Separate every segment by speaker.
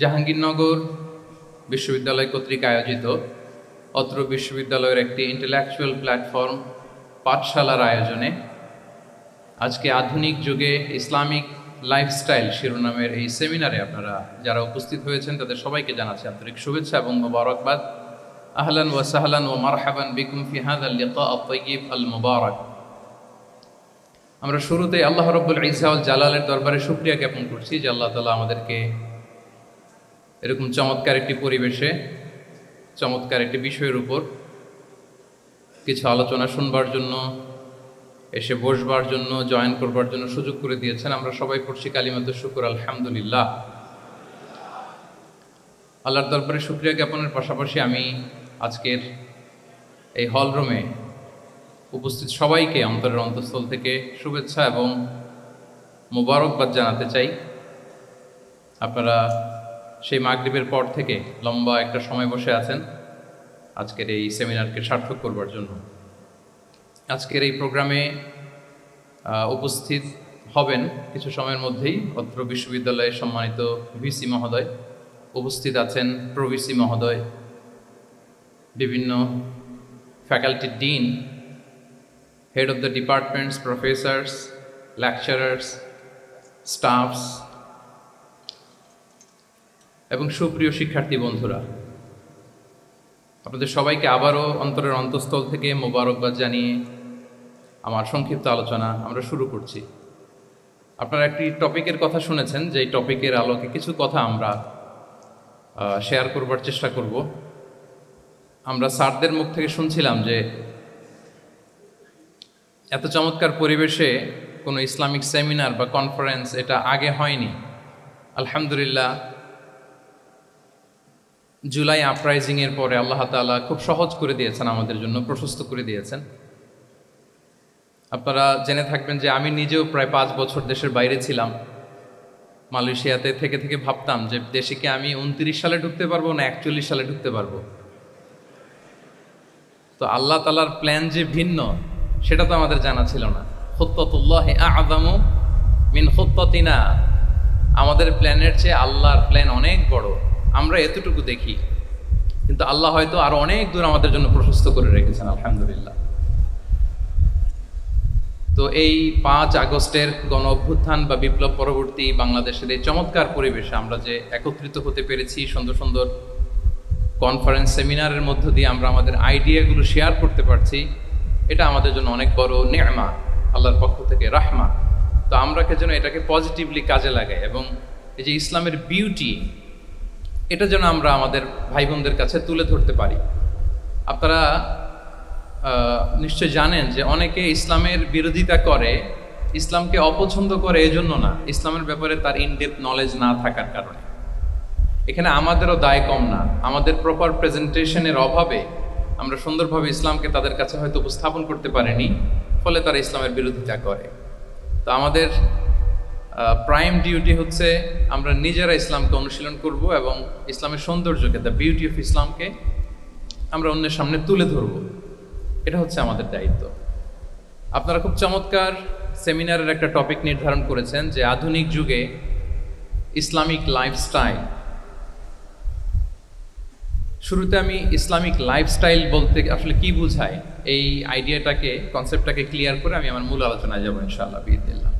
Speaker 1: জাহাঙ্গীরনগর বিশ্ববিদ্যালয় কর্তৃক আয়োজিত অত্র বিশ্ববিদ্যালয়ের একটি ইন্টেলেকচুয়াল প্ল্যাটফর্ম পাঠশালার আয়োজনে আজকে আধুনিক যুগে ইসলামিক লাইফস্টাইল শিরোনামের এই সেমিনারে আপনারা যারা উপস্থিত হয়েছেন তাদের সবাইকে জানাচ্ছি আন্তরিক শুভেচ্ছা এবং মোবারকবাদ। আহলান ওয়া সাহলান ওয়া মারহাবান বিকুম ফি হাযাল লিকা আত-তাইয়্যিব আল মুবারাক। আমরা শুরুতে আল্লাহ রাব্বুল ইজ্জা ওয়াল জালালের দরবারে শুকরিয়া জ্ঞাপন করছি যে আল্লাহ তাআলা আমাদেরকে এরকম চমৎকার একটি পরিবেশে চমৎকার একটি বিষয়ের উপর কিছু আলোচনা শুনবার জন্য, এসে বসবার জন্য, জয়েন করবার জন্য সুযোগ করে দিয়েছেন। আমরা সবাই পড়ছি কালিমাতুশ শুকর আলহামদুলিল্লাহ। আল্লাহর দরবারে শুকরিয়া জ্ঞাপনের পাশাপাশি আমি আজকের এই হল রুমে উপস্থিত সবাইকে অন্তরের অন্তঃস্থল থেকে শুভেচ্ছা এবং মোবারকবাদ জানাতে চাই। আপনারা সেই মাগরিবের পর থেকে লম্বা একটা সময় বসে আছেন আজকের এই সেমিনারকে সার্থক করবার জন্য। আজকের এই প্রোগ্রামে উপস্থিত হবেন কিছু সময়ের মধ্যেই অত্র বিশ্ববিদ্যালয়ের সম্মানিত ভিসি মহোদয়, উপস্থিত আছেন প্রভিসি মহোদয়, বিভিন্ন faculty dean, head of the departments, Professor's, lecturers, stuffs এবং সুপ্রিয় শিক্ষার্থী বন্ধুরা, আপনাদের সবাইকে আবারও অন্তরের অন্তঃস্থল থেকে মোবারকবাদ জানিয়ে আমার সংক্ষিপ্ত আলোচনা আমরা শুরু করছি। আপনারা একটি টপিকের কথা শুনেছেন, যে টপিকের আলোকে কিছু কথা আমরা শেয়ার করবার চেষ্টা করব। আমরা স্যারদের মুখ থেকে শুনছিলাম যে এত চমৎকার পরিবেশে কোনো ইসলামিক সেমিনার বা কনফারেন্স এটা আগে হয়নি। আলহামদুলিল্লাহ, জুলাই আপরাইজিংয়ের পরে আল্লাহ তাআলা খুব সহজ করে দিয়েছেন, আমাদের জন্য প্রশস্ত করে দিয়েছেন। আপনারা জেনে থাকবেন যে আমি নিজেও প্রায় 5 বছর দেশের বাইরে ছিলাম। মালয়েশিয়াতে থেকে থেকে ভাবতাম যে দেশে কি আমি 29 সালে ঢুকতে পারবো না 41 সালে ঢুকতে পারবো। তো আল্লাহ তাআলার প্ল্যান যে ভিন্ন সেটা তো আমাদের জানা ছিল না। খুত্তাতুল্লাহি আ'যামু মিন খুত্তাতিনা, আমাদের প্ল্যানের চেয়ে আল্লাহর প্ল্যান অনেক বড়। আমরা এতটুকু দেখি, কিন্তু আল্লাহ হয়তো আরো অনেক দূর আমাদের জন্য প্রশস্ত করে রেখেছেন। আলহামদুলিল্লাহ। তো এই 5 আগস্টের গণ অভ্যুত্থান বা বিপ্লব পরবর্তী বাংলাদেশের এই চমৎকার পরিবেশে আমরা যে একত্রিত হতে পেরেছি, সুন্দর সুন্দর কনফারেন্স সেমিনারের মধ্য দিয়ে আমরা আমাদের আইডিয়াগুলো শেয়ার করতে পারছি, এটা আমাদের জন্য অনেক বড় নেয়ামা, আল্লাহর পক্ষ থেকে রাহমা। তো আমরা যেন এটাকে পজিটিভলি কাজে লাগাই এবং এই যে ইসলামের বিউটি, এটা যেন আমরা আমাদের ভাই বোনদের কাছে তুলে ধরতে পারি। আপনারা নিশ্চয় জানেন যে অনেকে ইসলামের বিরোধিতা করে, ইসলামকে অপছন্দ করে এজন্য না, ইসলামের ব্যাপারে তার ইনডেপথ নলেজ না থাকার কারণে। এখানে আমাদেরও দায় কম না, আমাদের প্রপার প্রেজেন্টেশনের অভাবে আমরা সুন্দরভাবে ইসলামকে তাদের কাছে হয়তো উপস্থাপন করতে পারিনি, ফলে তারা ইসলামের বিরোধিতা করে। তো আমাদের প্রাইম ডিউটি হচ্ছে আমরা নিজেরা ইসলামকে অনুশীলন করব এবং ইসলামের সৌন্দর্যকে, দ্য বিউটি অফ ইসলামকে আমরা অন্যের সামনে তুলে ধরব। এটা হচ্ছে আমাদের দায়িত্ব। আপনারা খুব চমৎকার সেমিনারের একটা টপিক নির্ধারণ করেছেন যে আধুনিক যুগে ইসলামিক লাইফস্টাইল। শুরুতে আমি ইসলামিক লাইফস্টাইল বলতে আসলে কি বোঝায় এই আইডিয়াটাকে, কনসেপ্টটাকে ক্লিয়ার করে আমি আমার মূল আলোচনায় যাবো ইনশাআল্লাহ বিইذনিল্লাহ।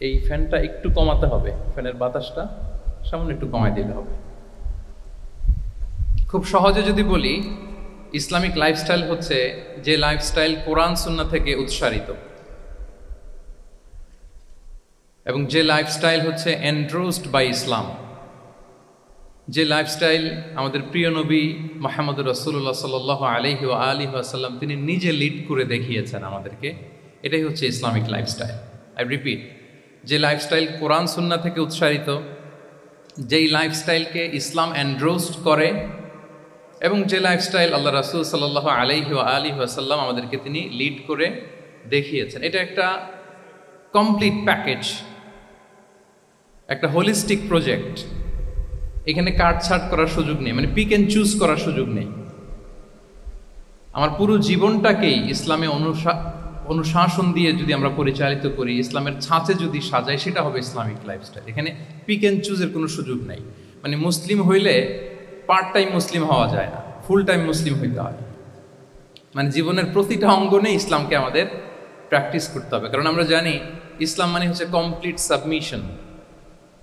Speaker 1: এই ফ্যানটা একটু কমাতে হবে, ফ্যানের বাতাসটা সামান্য একটু কমাই দিলে হবে। খুব সহজে যদি বলি, ইসলামিক লাইফস্টাইল হচ্ছে যে লাইফস্টাইল কোরআন সুন্নাহ থেকে উৎসারিত, এবং যে লাইফস্টাইল হচ্ছে এন্ডোর্সড বাই ইসলাম, যে লাইফস্টাইল আমাদের প্রিয় নবী মুহাম্মদুর রাসূলুল্লাহ সাল্লাল্লাহু আলাইহি ওয়া আলিহি ওয়াসাল্লাম তিনি নিজে লিড করে দেখিয়েছেন আমাদেরকে। এটাই হচ্ছে ইসলামিক লাইফস্টাইল। আই রিপিট, যে লাইফস্টাইল কোরআন সুন্নাহ থেকে উৎসারিত, যেই লাইফস্টাইলকে ইসলাম এন্ডোর্সড করে, এবং যে লাইফস্টাইল আল্লাহ রাসূল সাল্লাল্লাহু আলাইহি ওয়া আলিহি ওয়াসাল্লাম আমাদেরকে তিনি লিড করে দেখিয়েছেন। এটা একটা কমপ্লিট প্যাকেজ, একটা হোলিস্টিক প্রজেক্ট। এখানে কাটছাট করার সুযোগ নেই, মানে পিক অ্যান্ড চুজ করার সুযোগ নেই। আমার পুরো জীবনটাকেই ইসলামে অনুশাসন দিয়ে যদি আমরা পরিচালিত করি, ইসলামের ছাঁচে যদি সাজাই, সেটা হবে ইসলামিক লাইফস্টাইল। এখানে পিক অ্যান্ড চুজের কোনো সুযোগ নাই। মানে মুসলিম হইলে পার্ট টাইম মুসলিম হওয়া যায় না, ফুল টাইম মুসলিম হইতে হয়। মানে জীবনের প্রতিটা অঙ্গনে ইসলামকে আমাদের প্র্যাকটিস করতে হবে, কারণ আমরা জানি ইসলাম মানে হচ্ছে কমপ্লিট সাবমিশন,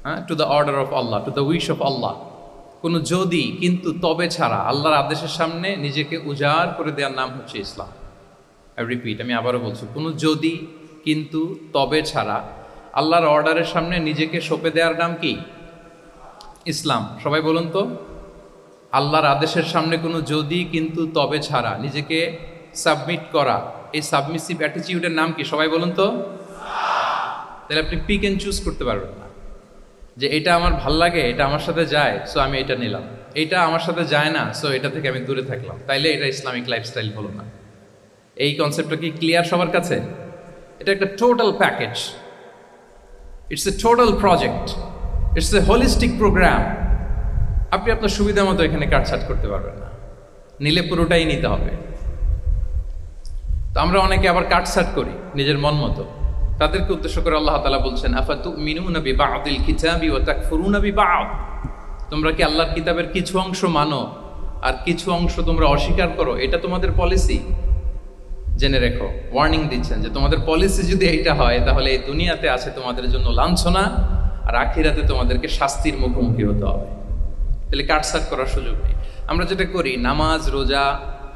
Speaker 1: হ্যাঁ, to the order of Allah, to the wish of Allah. কোনো যদি কিন্তু তবে ছাড়া আল্লাহর আদেশের সামনে নিজেকে উজাড় করে দেওয়ার নাম হচ্ছে ইসলাম। আই রিপিট, আমি আবারও বলছি, কোনো যদি কিন্তু তবে ছাড়া আল্লাহর অর্ডারের সামনে নিজেকে সঁপে দেওয়ার নাম কি? ইসলাম। সবাই বলুন তো, আল্লাহর আদেশের সামনে কোনো যদি কিন্তু তবে ছাড়া নিজেকে সাবমিট করা, এই সাবমিসিভ অ্যাটিটিউডের নাম কি? সবাই বলুন তো। তাহলে আপনি পিক অ্যান্ড চুজ করতে পারবেন না যে এটা আমার ভাল লাগে, এটা আমার সাথে যায়, সো আমি এটা নিলাম, এটা আমার সাথে যায় না, সো এটা থেকে আমি দূরে থাকলাম, তাইলে এটা ইসলামিক লাইফস্টাইল হলো না। এই কনসেপ্টটা কি ক্লিয়ার সবার কাছে? এটা একটা total package, it's a total project, it's a holistic programme. আপনি আপনার সুবিধা মতো এখানে কাটছাট করতে পারবেন না, নিলে পুরোটাই নিতে হবে। তো আমরা অনেকে আবার কাটছাট করি নিজের মন মতো, তাদেরকে উদ্দেশ্য করে আল্লাহ তাআলা বলছেন, আফাতুমিনুনা বিবা'দিল কিতাবি ওয়া তাকফুরুনা বিবা'দ। তোমরা কি আল্লাহর কিতাবের কিছু অংশ মানো আর কিছু অংশ তোমরা অস্বীকার করো? এটা তোমাদের পলিসি? জেনে রেখো, ওয়ার্নিং দিচ্ছেন যে তোমাদের পলিসি যদি এইটা হয়, তাহলে এই দুনিয়াতে আছে তোমাদের জন্য লাঞ্ছনা, আর আখিরাতে তোমাদেরকে শাস্তির মুখোমুখি হতে হবে। তাহলে কাটছাট করার সুযোগ নেই। আমরা যেটা করি, নামাজ, রোজা,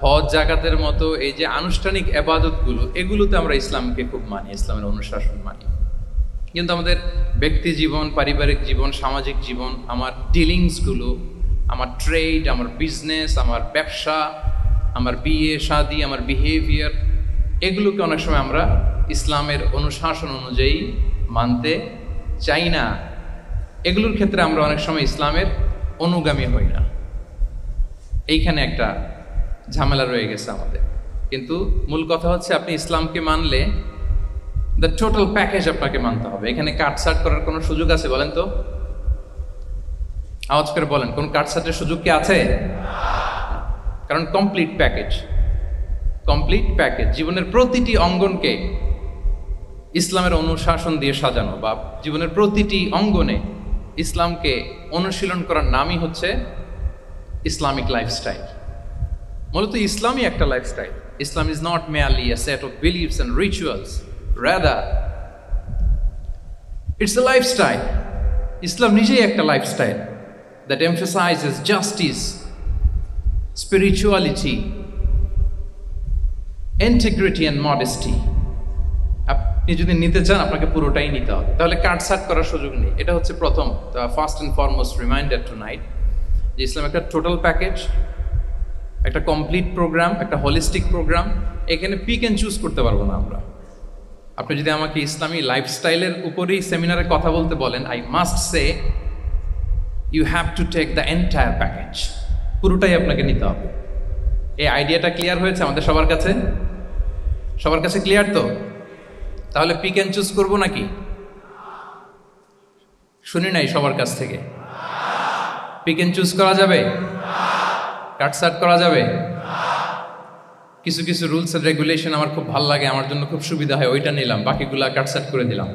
Speaker 1: হজ, জাকাতের মতো এই যে আনুষ্ঠানিক ইবাদতগুলো, এগুলোতে আমরা ইসলামকে খুব মানি, ইসলামের অনুশাসন মানি। কিন্তু আমাদের ব্যক্তি জীবন, পারিবারিক জীবন, সামাজিক জীবন, আমার ডিলিংসগুলো, আমার ট্রেড, আমার বিজনেস, আমার ব্যবসা, আমার বিয়ে শাদী, আমার বিহেভিয়ার, এগুলোকে অনেক সময় আমরা ইসলামের অনুশাসন অনুযায়ী মানতে চাই না। এগুলোর ক্ষেত্রে আমরা অনেক সময় ইসলামের অনুগামী হই না। এইখানে একটা ঝামেলা রয়ে গেছে আমাদের। কিন্তু মূল কথা হচ্ছে, আপনি ইসলামকে মানলে দ্য টোটাল প্যাকেজ আপনাকে মানতে হবে। এখানে কাটছাট করার কোনো সুযোগ আছে বলেন তো? আওয়াজ করে বলেন, কোন কাটছাটের সুযোগ কি আছে? কারণ কমপ্লিট প্যাকেজ, কমপ্লিট প্যাকেজ। জীবনের প্রতিটি অঙ্গনকে ইসলামের অনুশাসন দিয়ে সাজানো, বা জীবনের প্রতিটি অঙ্গনে ইসলামকে অনুশীলন করার নামই হচ্ছে ইসলামিক লাইফস্টাইল। মূলত ইসলামই একটা lifestyle. Islam is not merely a set of beliefs and rituals, rather it's a lifestyle. ইসলাম নিজেই একটা lifestyle that emphasizes justice, spirituality, integrity and modesty. আপনি যদি নিতে চান, আপনাকে পুরোটাই নিতে হবে, তাহলে কাটছাট করার সুযোগ নেই। এটা হচ্ছে প্রথম, first and foremost reminder tonight, যে ইসলাম একটা টোটাল প্যাকেজ, একটা কমপ্লিট প্রোগ্রাম, একটা হোলিস্টিক প্রোগ্রাম। এখানে পিক অ্যান্ড চুজ করতে পারবো না আমরা। আপনি যদি আমাকে ইসলামী লাইফস্টাইলের উপরেই সেমিনারে কথা বলতে বলেন, I must say you have to take the entire package, পুরোটাই আপনাকে নিতে হবে। এই আইডিয়াটা ক্লিয়ার হয়েছে আমাদের সবার কাছে? সবার কাছে ক্লিয়ার তো? তাহলে পিক অ্যান্ড চুজ করবো নাকি? শুনি নাই সবার কাছ থেকে। পিক অ্যান্ড চুজ করা যাবে? কাটছাট করা যাবে? কিছু কিছু রুলস এন্ড রেগুলেশন আমার খুব ভালো লাগে, আমার জন্য খুব সুবিধা হয়, ওইটা নিলাম, বাকিগুলা কাটছাট করে দিলাম।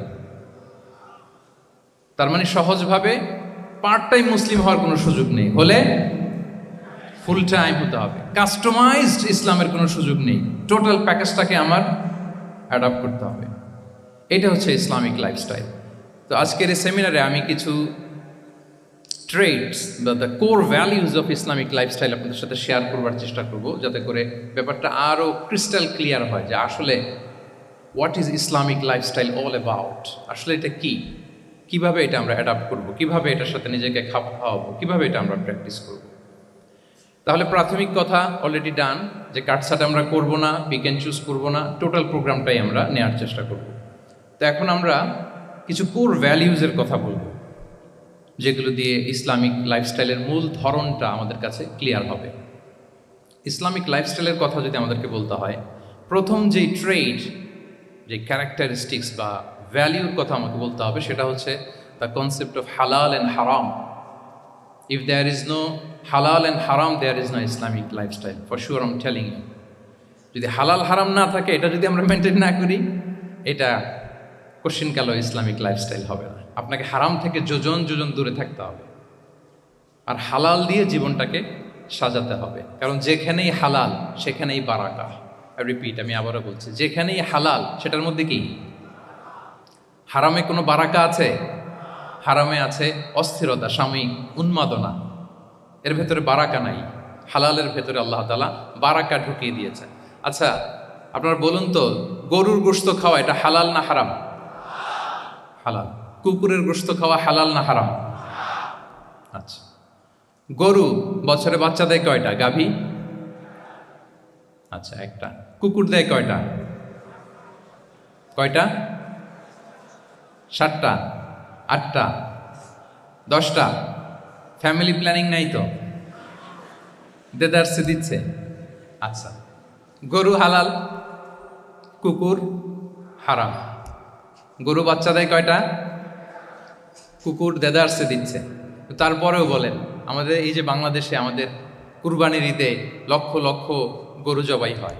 Speaker 1: তার মানে সহজভাবে পার্ট টাইম মুসলিম হওয়ার কোনো সুযোগ নেই, হলে ফুল টাইম হতে হবে। কাস্টমাইজড ইসলামের কোনো সুযোগ নেই, টোটাল প্যাকেজটাকে আমার অ্যাডাপ্ট করতে হবে। এটা হচ্ছে ইসলামিক লাইফস্টাইল। তো আজকের এই সেমিনারে আমি কিছু ট্রেডস বা the core values of Islamic lifestyle আপনাদের সাথে শেয়ার করবার চেষ্টা করব, যাতে করে ব্যাপারটা আরও ক্রিস্টাল ক্লিয়ার হয় যে আসলে what is Islamic lifestyle all about. আসলে এটা কি, কিভাবে এটা আমরা অ্যাডাপ্ট করব, কিভাবে এটার সাথে নিজেকে খাপ খাওয়াবো, কিভাবে এটা আমরা প্র্যাকটিস করব। তাহলে প্রাথমিক কথা অলরেডি ডান, যে কাটছাট আমরা করব না, পিক অ্যান্ড চুজ করবো না, টোটাল প্রোগ্রামটাই আমরা নেওয়ার চেষ্টা করব। তো এখন আমরা কিছু কোর ভ্যালিউজের কথা বলবো, যেগুলো দিয়ে ইসলামিক লাইফস্টাইলের মূল ধরনটা আমাদের কাছে ক্লিয়ার হবে। ইসলামিক লাইফস্টাইলের কথা যদি আমাদেরকে বলতে হয়, প্রথম যেই ট্রেড, যে ক্যারেক্টারিস্টিক্স বা ভ্যালিউর কথা আমাকে বলতে হবে, সেটা হচ্ছে the concept of halal and haram. If there is no halal and haram, there is no Islamic lifestyle, for sure I am telling you. যদি হালাল হারাম না থাকে, এটা যদি আমরা মেনটেন না করি, এটা কোশ্চিন কালো ইসলামিক লাইফস্টাইল হবে না। আপনাকে হারাম থেকে যোজন যোজন দূরে থাকতে হবে। আর হালাল দিয়ে জীবনটাকে সাজাতে হবে, কারণ যেখানেই হালাল সেখানেই বারাকা। রিপিট, আমি আবারও বলছি, যেখানেই হালাল সেটার মধ্যে কি হারামে কোনো বারাকা আছে? হারামে আছে অস্থিরতা, সাময়িক উন্মাদনা, এর ভেতরে বারাকা নাই। হালালের ভেতরে আল্লাহ তাআলা বারাকা ঢুকিয়ে দিয়েছেন। আচ্ছা, আপনারা বলুন তো, গরুর গোশত খাওয়া এটা হালাল না হারাম? হালাল। কুকুরের গোশত খাওয়া হালাল না হারাম? আচ্ছা, গরু বছরে বাচ্চা দেয় কয়টা? গাভী? আচ্ছা, একটা। কুকুর দেয় কয়টা? কয়টা? 7টা, 8টা, 10টা? ফ্যামিলি প্ল্যানিং নাই তো? দেদারসে দিচ্ছে। আচ্ছা, গরু হালাল, কুকুর হারাম। গরু বাচ্চা দেয় কয়টা? কুকুর দেদারসে দিচ্ছে। তারপরেও বলেন, আমাদের এই যে বাংলাদেশে আমাদের কুরবানির ঈদে লক্ষ লক্ষ গরু জবাই হয়,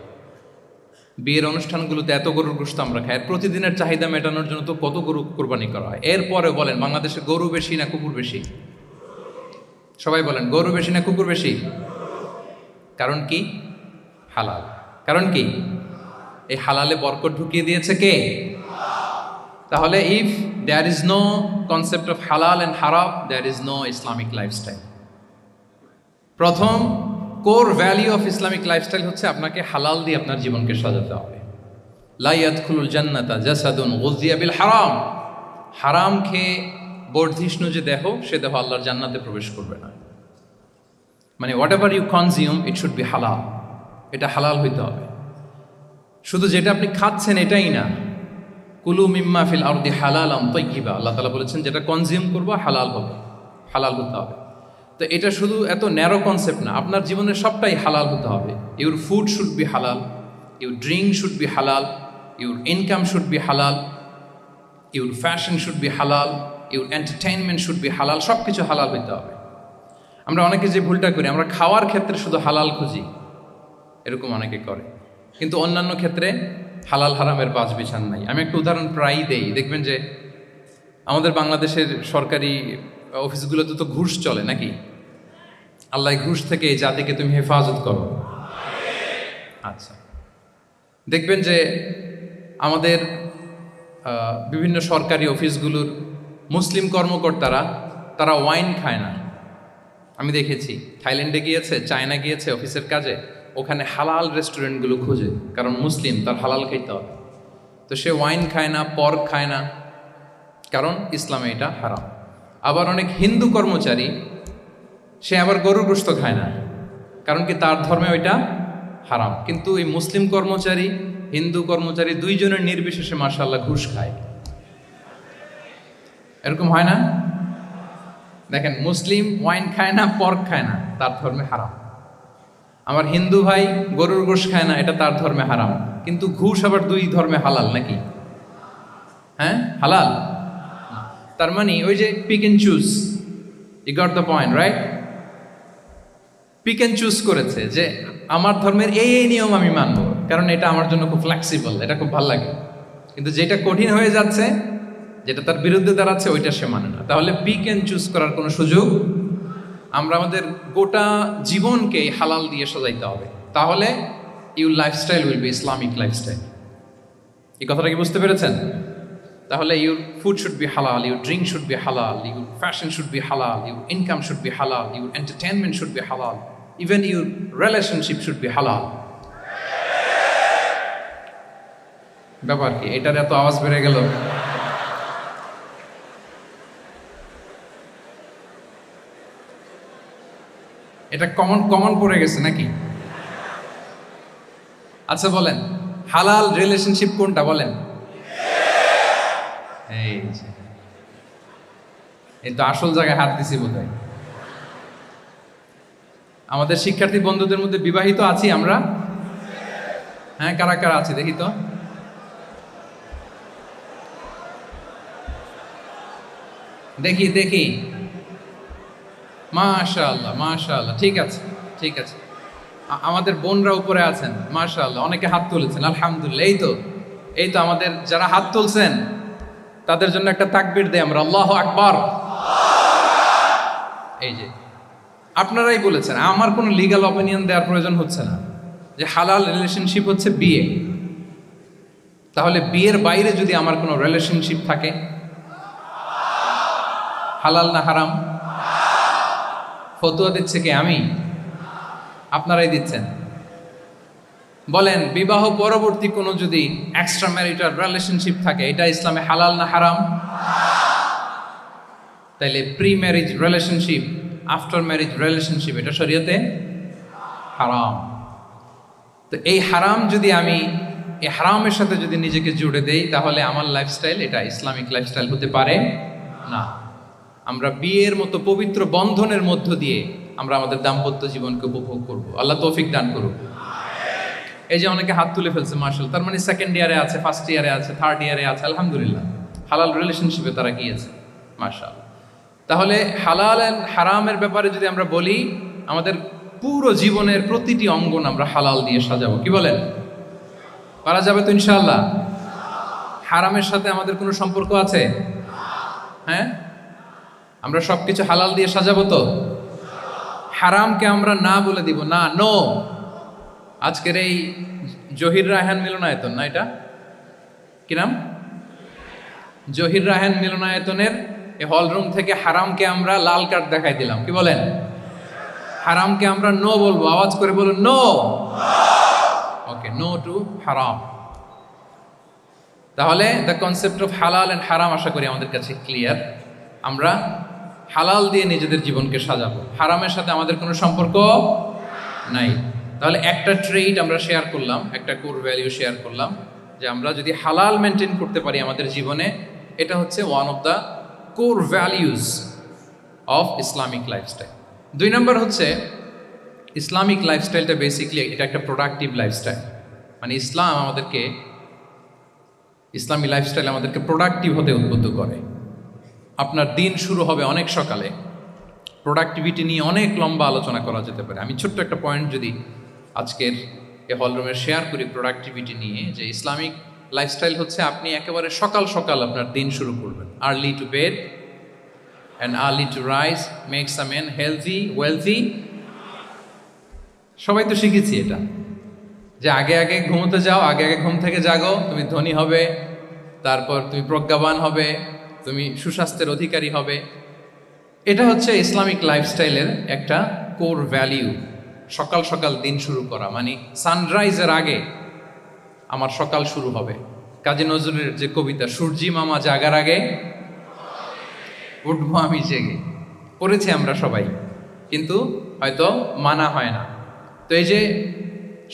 Speaker 1: বিয়ের অনুষ্ঠানগুলোতে এত গরুর গোশত আমরা খাই, প্রতিদিনের চাহিদা মেটানোর জন্য তো কত গরু কোরবানি করা হয়। এরপরেও বলেন, বাংলাদেশে গরু বেশি না কুকুর বেশি? সবাই বলেন, গরু বেশি না কুকুর বেশি? কারণ কি? হালাল। কারণ কি? এই হালালে বরকত ঢুকিয়ে দিয়েছে কে? তাহলে if there is no concept of halal and haram, there is no Islamic lifestyle. প্রথম core value of Islamic lifestyle হচ্ছে আপনাকে হালাল দিয়ে আপনার জীবনকে সাজাতে হবে। লা ইয়াদখুলুল জান্নাতা জাসাদুন গুযিয়া বিল হারাম। হারাম খেয়ে বর্ধিষ্ণু যে দেহ, সে দেহ আল্লাহর জান্নাতে প্রবেশ করবে না। মানে whatever you consume, it should be halal. এটা হালাল হইতে হবে। শুধু যেটা আপনি খাচ্ছেন এটাই না, কুলু মিম্মা ফিল আরদি হালালান তাইয়্যিবা, আল্লাহ তাআলা বলেছেন যেটা কনজিউম করবো হালাল হবে, হালাল হতে হবে। তো এটা শুধু এত ন্যারো কনসেপ্ট না, আপনার জীবনের সবটাই হালাল হতে হবে। ইউর ফুড শুড বি হালাল, ইউর ড্রিঙ্ক শুড বি হালাল, ইউর ইনকাম শুড বি হালাল, ইউর ফ্যাশন শুড বি হালাল, ইউর এন্টারটেইনমেন্ট শুড বি হালাল। সব কিছু হালাল হইতে হবে। আমরা অনেকে যে ভুলটা করি, আমরা খাওয়ার ক্ষেত্রে শুধু হালাল খুঁজি, এরকম অনেকে করে, কিন্তু অন্যান্য ক্ষেত্রে হালাল হারামের বাজ বিছান নাই। আমি একটা উদাহরণ প্রায়ই দেই, দেখবেন যে আমাদের বাংলাদেশের সরকারি অফিসগুলোতে তো ঘুষ চলে নাকি? আল্লাহ ঘুষ থেকে এই জাতিকে তুমি হেফাজত করো। আচ্ছা, দেখবেন যে আমাদের বিভিন্ন সরকারি অফিসগুলোর মুসলিম কর্মকর্তারা, তারা ওয়াইন খায় না। আমি দেখেছি, থাইল্যান্ডে গিয়েছে, চায়না গিয়েছে অফিসের কাজে, ওখানে হালাল রেস্টুরেন্টগুলো খুঁজে, কারণ মুসলিম, তার হালাল খাইতে হবে। তো সে ওয়াইন খায় না, পর্ক খায় না, কারণ ইসলামে এটা হারাম। আবার অনেক হিন্দু কর্মচারী, সে আবার গরুর গোশত খায় না, কারণ কি তার ধর্মে ওইটা হারাম। কিন্তু এই মুসলিম কর্মচারী, হিন্দু কর্মচারী দুইজনের নির্বিশেষে মাশাআল্লাহ ঘুষ খায়। এরকম হয় না? দেখেন, মুসলিম ওয়াইন খায় না, পর্ক খায় না, তার ধর্মে হারাম। আমার হিন্দু ভাই গরুর গোশত খায় না, এটা তার ধর্মে হারাম। কিন্তু ঘুষ আবার দুই ধর্মে হালাল নাকি? হ্যাঁ, হালাল। তার মানে ওই যে pick and choose, you got the point, right? Pick and choose করেছে যে আমার ধর্মের এই এই নিয়ম আমি মানব, কারণ এটা আমার জন্য খুব ফ্লেক্সিবল, এটা খুব ভালো লাগে। কিন্তু যেটা কঠিন হয়ে যাচ্ছে, যেটা তার বিরুদ্ধে দাঁড়াচ্ছে, ওইটা সে মানে না। তাহলে পিক এন্ড চুজ করার কোনো সুযোগ। আমরা আমাদের গোটা জীবনকে হালাল দিয়ে সাজাইতে হবে, তাহলে your lifestyle will be Islamic lifestyle. এই কথাটা কি বুঝতে পেরেছেন? তাহলে ইউর ফুড শুড বি হালাল, ইউর ড্রিঙ্ক শুড বি হালাল, ইউর ফ্যাশন শুড বি হালাল, ইউর ইনকাম শুড বি হালাল, ইউর এন্টারটেনমেন্ট শুড বি হালাল, even your relationship should be হালাল। ব্যাপার কি? এটার এত আওয়াজ বেড়ে গেল। এটা কমন পড়ে গেছে নাকি? আচ্ছা বলেন, হালাল রিলেশনশিপ কোনটা বলেন? এই তো আসল জায়গায় হাত দিছি বোধহয়। আমাদের শিক্ষার্থী বন্ধুদের মধ্যে বিবাহিত আছি আমরা? হ্যাঁ, কারা কারা আছে দেখি তো। দেখি দেখি, মাশাআল্লাহ মাশাআল্লাহ, ঠিক আছে ঠিক আছে। আমাদের বোনরা উপরে আছেন, মাশাআল্লাহ, অনেকে হাত তুলেছেন, আলহামদুলিল্লাহ। এই তো আমাদের যারা হাত তুলছেন তাদের জন্য একটা তাকবীর দেই আমরা, আল্লাহু আকবার। এই যে আপনারাই বলেছেন, আমার কোনো লিগ্যাল অপিনিয়ন দেওয়ার প্রয়োজন হচ্ছে না, যে হালাল রিলেশনশিপ হচ্ছে বিয়ে। তাহলে বিয়ের বাইরে যদি আমার কোনো রিলেশনশিপ থাকে, হালাল না হারাম? ফতুয়া দিচ্ছে কি আমি? আপনারাই দিচ্ছেন। বলেন, বিবাহ পরবর্তী কোনো যদি এক্সট্রা ম্যারিটাল রিলেশনশিপ থাকে, এটা ইসলামে হালাল না হারাম? তাইলে pre marriage relationship, after marriage relationship, এটা শরীয়তে হারাম। তো এই হারাম যদি আমি এই হারামের সাথে যদি নিজেকে জুড়ে দেই, তাহলে আমার লাইফস্টাইল এটা ইসলামিক লাইফস্টাইল হতে পারে না। আমরা বিয়ের মতো পবিত্র বন্ধনের মধ্য দিয়ে আমরা আমাদের দাম্পত্য জীবনকে উপভোগ করব। আল্লাহ তৌফিক দান করুক। এই যে অনেকে হাত তুলে ফেলছে, মার্শাল, তার মানে সেকেন্ড ইয়ারে আছে, ফার্স্ট ইয়ারে আছে, থার্ড ইয়ারে আছে, আলহামদুলিল্লাহ, হালাল রিলেশনশিপে তারা গিয়েছে, মার্শাল। তাহলে হালাল এন্ড হারামের ব্যাপারে যদি আমরা বলি, আমাদের পুরো জীবনের প্রতিটি অঙ্গন আমরা হালাল দিয়ে সাজাবো। কি বলেন, পারা যাবে তো ইনশাআল্লাহ? হারামের সাথে আমাদের কোনো সম্পর্ক আছে? হ্যাঁ, আমরা সবকিছু হালাল দিয়ে সাজাবো তো? হারামকে আমরা না বলে দিব না, নো। আজকের এই জহির রায়হান মিলনায়তন, না এটা কি নাম, জহির রায়হান মিলনায়তনের এই হলরুম থেকে হারামকে আমরা লাল কার্ড দেখাই দিলাম। কি বলেন, হারামকে আমরা নো বলবো, আওয়াজ করে বলুন নো। ওকে, নো টু হারাম। তাহলে দ্য কনসেপ্ট অফ হালাল এন্ড হারাম আশা করি আমাদের কাছে ক্লিয়ার। আমরা হালাল দিয়ে নিজেদের জীবনকে সাজাবো, হারামের সাথে আমাদের কোনো সম্পর্ক নাই। তাহলে একটা ট্রেড আমরা শেয়ার করলাম, একটা কোর ভ্যালিউ শেয়ার করলাম, যে আমরা যদি হালাল মেনটেন করতে পারি আমাদের জীবনে, এটা হচ্ছে one of the core values of Islamic lifestyle. 2 নম্বর হচ্ছে, ইসলামিক লাইফস্টাইলটা বেসিকলি এটা একটা প্রোডাক্টিভ লাইফস্টাইল। মানে ইসলামী লাইফস্টাইল আমাদেরকে প্রোডাক্টিভ হতে উদ্বুদ্ধ করে। আপনার দিন শুরু হবে অনেক সকালে, প্রোডাক্টিভিটি নিয়ে অনেক লম্বা আলোচনা করা যেতে পারে। আমি ছোট্ট একটা পয়েন্ট যদি আজকের এই হলরুমে শেয়ার করি প্রোডাক্টিভিটি নিয়ে, যে ইসলামিক লাইফস্টাইল হচ্ছে আপনি একেবারে সকাল সকাল আপনার দিন শুরু করবেন। Early to bed and early to rise makes a man healthy wealthy. সবাই তো শিখেছি এটা, যে আগে আগে ঘুমোতে যাও, আগে আগে ঘুম থেকে জাগো, তুমি ধনী হবে, তারপর তুমি প্রজ্ঞাবান হবে, তুমি সুস্বাস্থ্যের অধিকারী হবে। এটা হচ্ছে ইসলামিক লাইফস্টাইলের একটা কোর ভ্যালিউ। সকাল সকাল দিন শুরু করা, মানে সানরাইজের আগে আমার সকাল শুরু হবে। কাজী নজরুলের যে কবিতা, সূর্যি মামা জাগার আগে উঠবো আমি জেগে, পড়েছি আমরা সবাই, কিন্তু হয়তো মানা হয় না। তো এই যে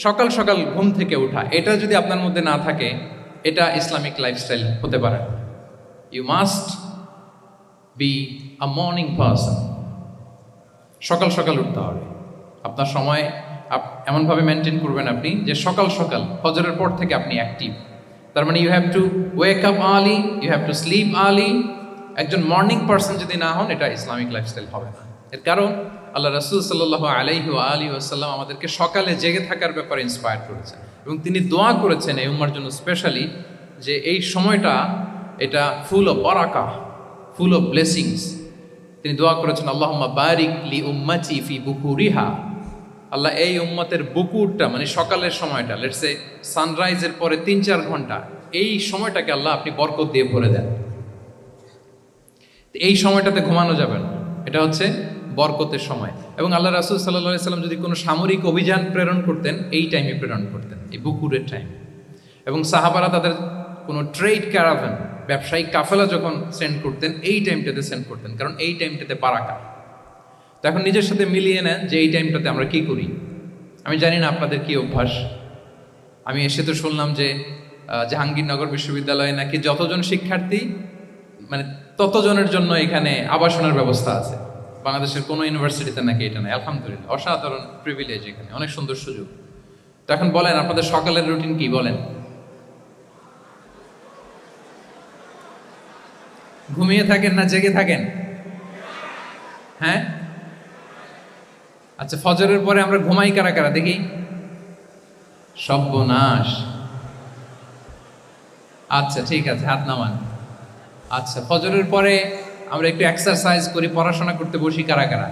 Speaker 1: সকাল সকাল ঘুম থেকে ওঠা, এটা যদি আপনার মধ্যে না থাকে, এটা ইসলামিক লাইফস্টাইল হতে পারে। You must be a morning person. সকাল সকাল উঠতে হবে। আপনার সময় এমনভাবে মেনটেন করবেন আপনি, যে সকাল সকাল ফজরের পর থেকে আপনি অ্যাক্টিভ। তার মানে you have to wake up early, you have to sleep early. একজন মর্নিং পারসন যদি না হন, এটা ইসলামিক লাইফস্টাইল হবে না। এর কারণ আল্লাহ রাসূল সাল্লাল্লাহু আলাইহি ওয়া আলিহি ওয়াসাল্লাম আমাদেরকে সকালে জেগে থাকার ব্যাপারে ইন্সপায়ার করেছেন, এবং তিনি দোয়া করেছেন এই উম্মার জন্য স্পেশালি, যে এই সময়টা এটা full of barakah, full of blessings. তিনি দোয়া করেছেন, আল্লাহুম্মা বারিক লি উম্মতি ফি বুকুরিহা। আল্লাহ এই উম্মতের বুকুরটা, মানে সকালের সময়টা, লেটস সে সানরাইজের পরে 3-4 ঘন্টা, এই সময়টাকে আল্লাহ আপনি বরকত দিয়ে ভরে দেন। এই সময়টাতে ঘুমানো যাবে না, এটা হচ্ছে বরকতের সময়। এবং আল্লাহ রাসূল সাল্লাল্লাহু আলাইহি সাল্লাম যদি কোনো সামরিক অভিযান প্রেরণ করতেন, এই টাইমে প্রেরণ করতেন, এই বুকুরের টাইমে। এবং সাহাবারা তাদের কোনো ট্রেড ক্যারাভান, ব্যবসায়িক কাফেলা যখন সেন্ড করতেন, এই টাইমটাতে সেন্ড করতেন, কারণ এই টাইমটাতে বারাকা। তো এখন নিজের সাথে মিলিয়ে নেন যে এই টাইমটাতে আমরা কি করি। আমি জানি না আপনাদের কি অভ্যাস। আমি এসে তো শুনলাম যে জাহাঙ্গীরনগর বিশ্ববিদ্যালয়ে নাকি যতজন শিক্ষার্থী, মানে ততজনের জন্য এখানে আবাসনের ব্যবস্থা আছে। বাংলাদেশের কোনো ইউনিভার্সিটিতে নাকি এটা নেই। আলহামদুলিল্লাহ, অসাধারণ প্রিভিলেজ, এখানে অনেক সুন্দর সুযোগ। তো এখন বলেন, আপনাদের সকালের রুটিন কি বলেন? ঘুমিয়ে থাকেন না জেগে থাকেন? হ্যাঁ, আচ্ছা, ফজরের পরে আমরা ঘুমাই কারা কারা দেখি? সর্বনাশ। আচ্ছা ঠিক আছে, হাত নামান। আচ্ছা, ফজরের পরে আমরা একটু এক্সারসাইজ করি, পড়াশোনা করতে বসি কারা কারা?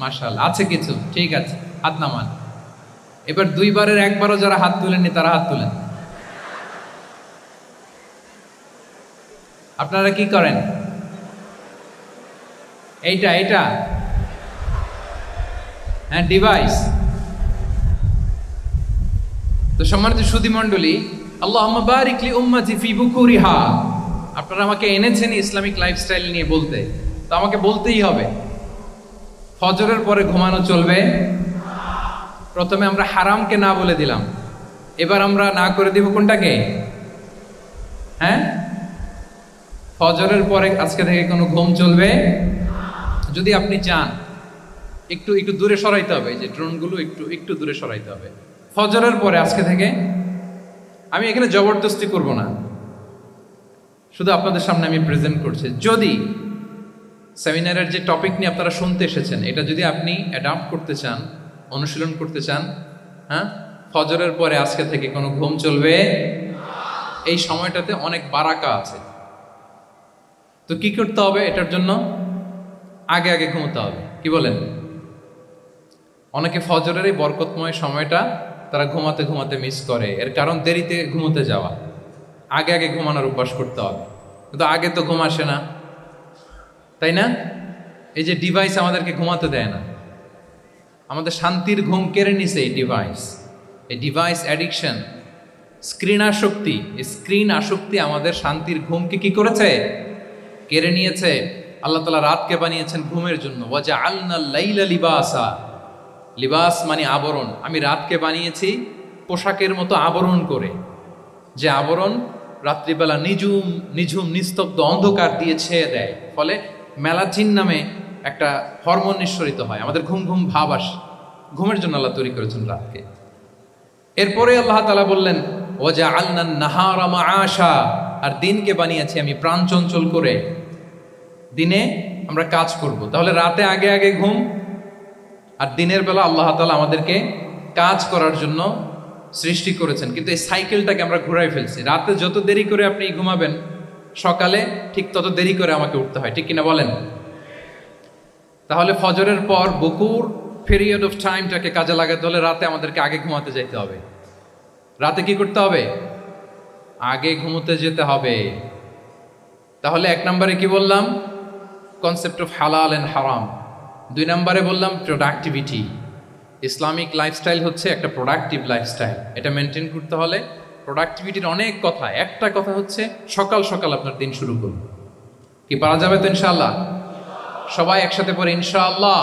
Speaker 1: মাশাআল্লাহ, আছে কিছু, ঠিক আছে, হাত নামান। এবার দুইবারের একবারও যারা হাত তুলেননি তারা হাত তুলেন। আপনারা কি করেন? এইটা এইটা হ্যাঁ, ডিভাইস। তো সম্মানিত সুধী মণ্ডলী, আল্লাহুম্মা বারিক লি উম্মতি ফি বুকুরিহা, আপনারা আমাকে এনেছেন ইসলামিক লাইফস্টাইল নিয়ে বলতে, তো আমাকে বলতেই হবে। ফজরের পরে ঘুমানো চলবে? প্রথমে আমরা হারামকে না বলে দিলাম, এবার আমরা না করে দিব কোনটাকে? হ্যাঁ, ফজরের পরে আজকে থেকে কোনো ঘুম চলবে? যদি আপনি চান একটু একটু দূরে সরাইতে হবে, যে ড্রোনগুলো একটু একটু দূরে সরাইতে হবে। ফজরের পরে আজকে থেকে, আমি এখানে জবরদস্তি করব না, শুধু আপনাদের সামনে আমি প্রেজেন্ট করছি। যদি সেমিনারের যে টপিক নিয়ে আপনারা শুনতে এসেছেন, এটা যদি আপনি অ্যাডাপ্ট করতে চান, অনুশীলন করতে চান, হ্যাঁ, ফজরের পরে আজকে থেকে কোনো ঘুম চলবে? এই সময়টাতে অনেক বারাকা আছে। তো কি করতে হবে? এটার জন্য আগে আগে ঘুমোতে হবে। কি বলেন? অনেকে ফজরের এই বরকতময় সময়টা তারা ঘুমাতে ঘুমাতে মিস করে, এর কারণ দেরিতে ঘুমোতে যাওয়া। আগে আগে ঘুমানোর অভ্যাস করতে হবে, কিন্তু আগে তো ঘুম আসে না, তাই না? এই যে ডিভাইস আমাদেরকে ঘুমাতে দেয় না, আমাদের শান্তির ঘুম কেড়ে নিছে এই ডিভাইস। এই ডিভাইস অ্যাডিকশন, স্ক্রিন আসক্তি, এই স্ক্রিন আসক্তি আমাদের শান্তির ঘুমকে কি করেছে? কেড়ে নিয়েছে। আল্লাহ তাআলা রাতকে বানিয়েছেন ঘুমের জন্য। ওয়াজআলনা লাইলা লিবাসা, লিবাস মানে আবরণ। আমি রাতকে বানিয়েছি পোশাকের মতো আবরণ করে, যে আবরণ রাত্রিবেলা নিঝুম নিঝুম নিস্তব্ধ অন্ধকার দিয়ে ছেয়ে দেয়, ফলে মেলাটিন নামে একটা হরমোন নিঃসরিত হয়, আমাদের ঘুম ঘুম ভাব আসে। ঘুমের জন্য আল্লাহ তৈরি করেছেন রাতকে। এরপরে আল্লাহ তাআলা বললেন ওয়াজআলনা নাহারা মাআশা, আর দিনকে বানিয়েছি আমি প্রাণ চঞ্চল করে, দিনে আমরা কাজ করব। তাহলে রাতে আগে আগে ঘুম, আর দিনের বেলা আল্লাহ তাআলা আমাদেরকে কাজ করার জন্য সৃষ্টি করেছেন। কিন্তু এই সাইকেলটাকে আমরা ঘুরাই ফেলছি। রাতে যত দেরি করে আপনি ঘুমাবেন, সকালে ঠিক তত দেরি করে আমাকে উঠতে হয়, ঠিক কিনা বলেন? তাহলে ফজরের পর বকুর পিরিয়ড অফ টাইমটাকে কাজে লাগাতে হলে রাতে আমাদেরকে আগে ঘুমাতে যেতে হবে। রাতে কি করতে হবে? আগে ঘুমোতে যেতে হবে। তাহলে এক নম্বরে কি বললাম? কনসেপ্ট অফ হালাল এন্ড হারাম। দুই নম্বরে বললাম প্রোডাক্টিভিটি। ইসলামিক লাইফস্টাইল হচ্ছে একটা প্রোডাক্টিভ লাইফস্টাইল। এটা মেনটেন করতে হলে প্রোডাক্টিভিটির অনেক কথা। একটা কথা হচ্ছে সকাল সকাল আপনার দিন শুরু করুন। কি পারা যাবে তো ইনশাআল্লাহ? সবাই একসাথে পড়ে ইনশাআল্লাহ।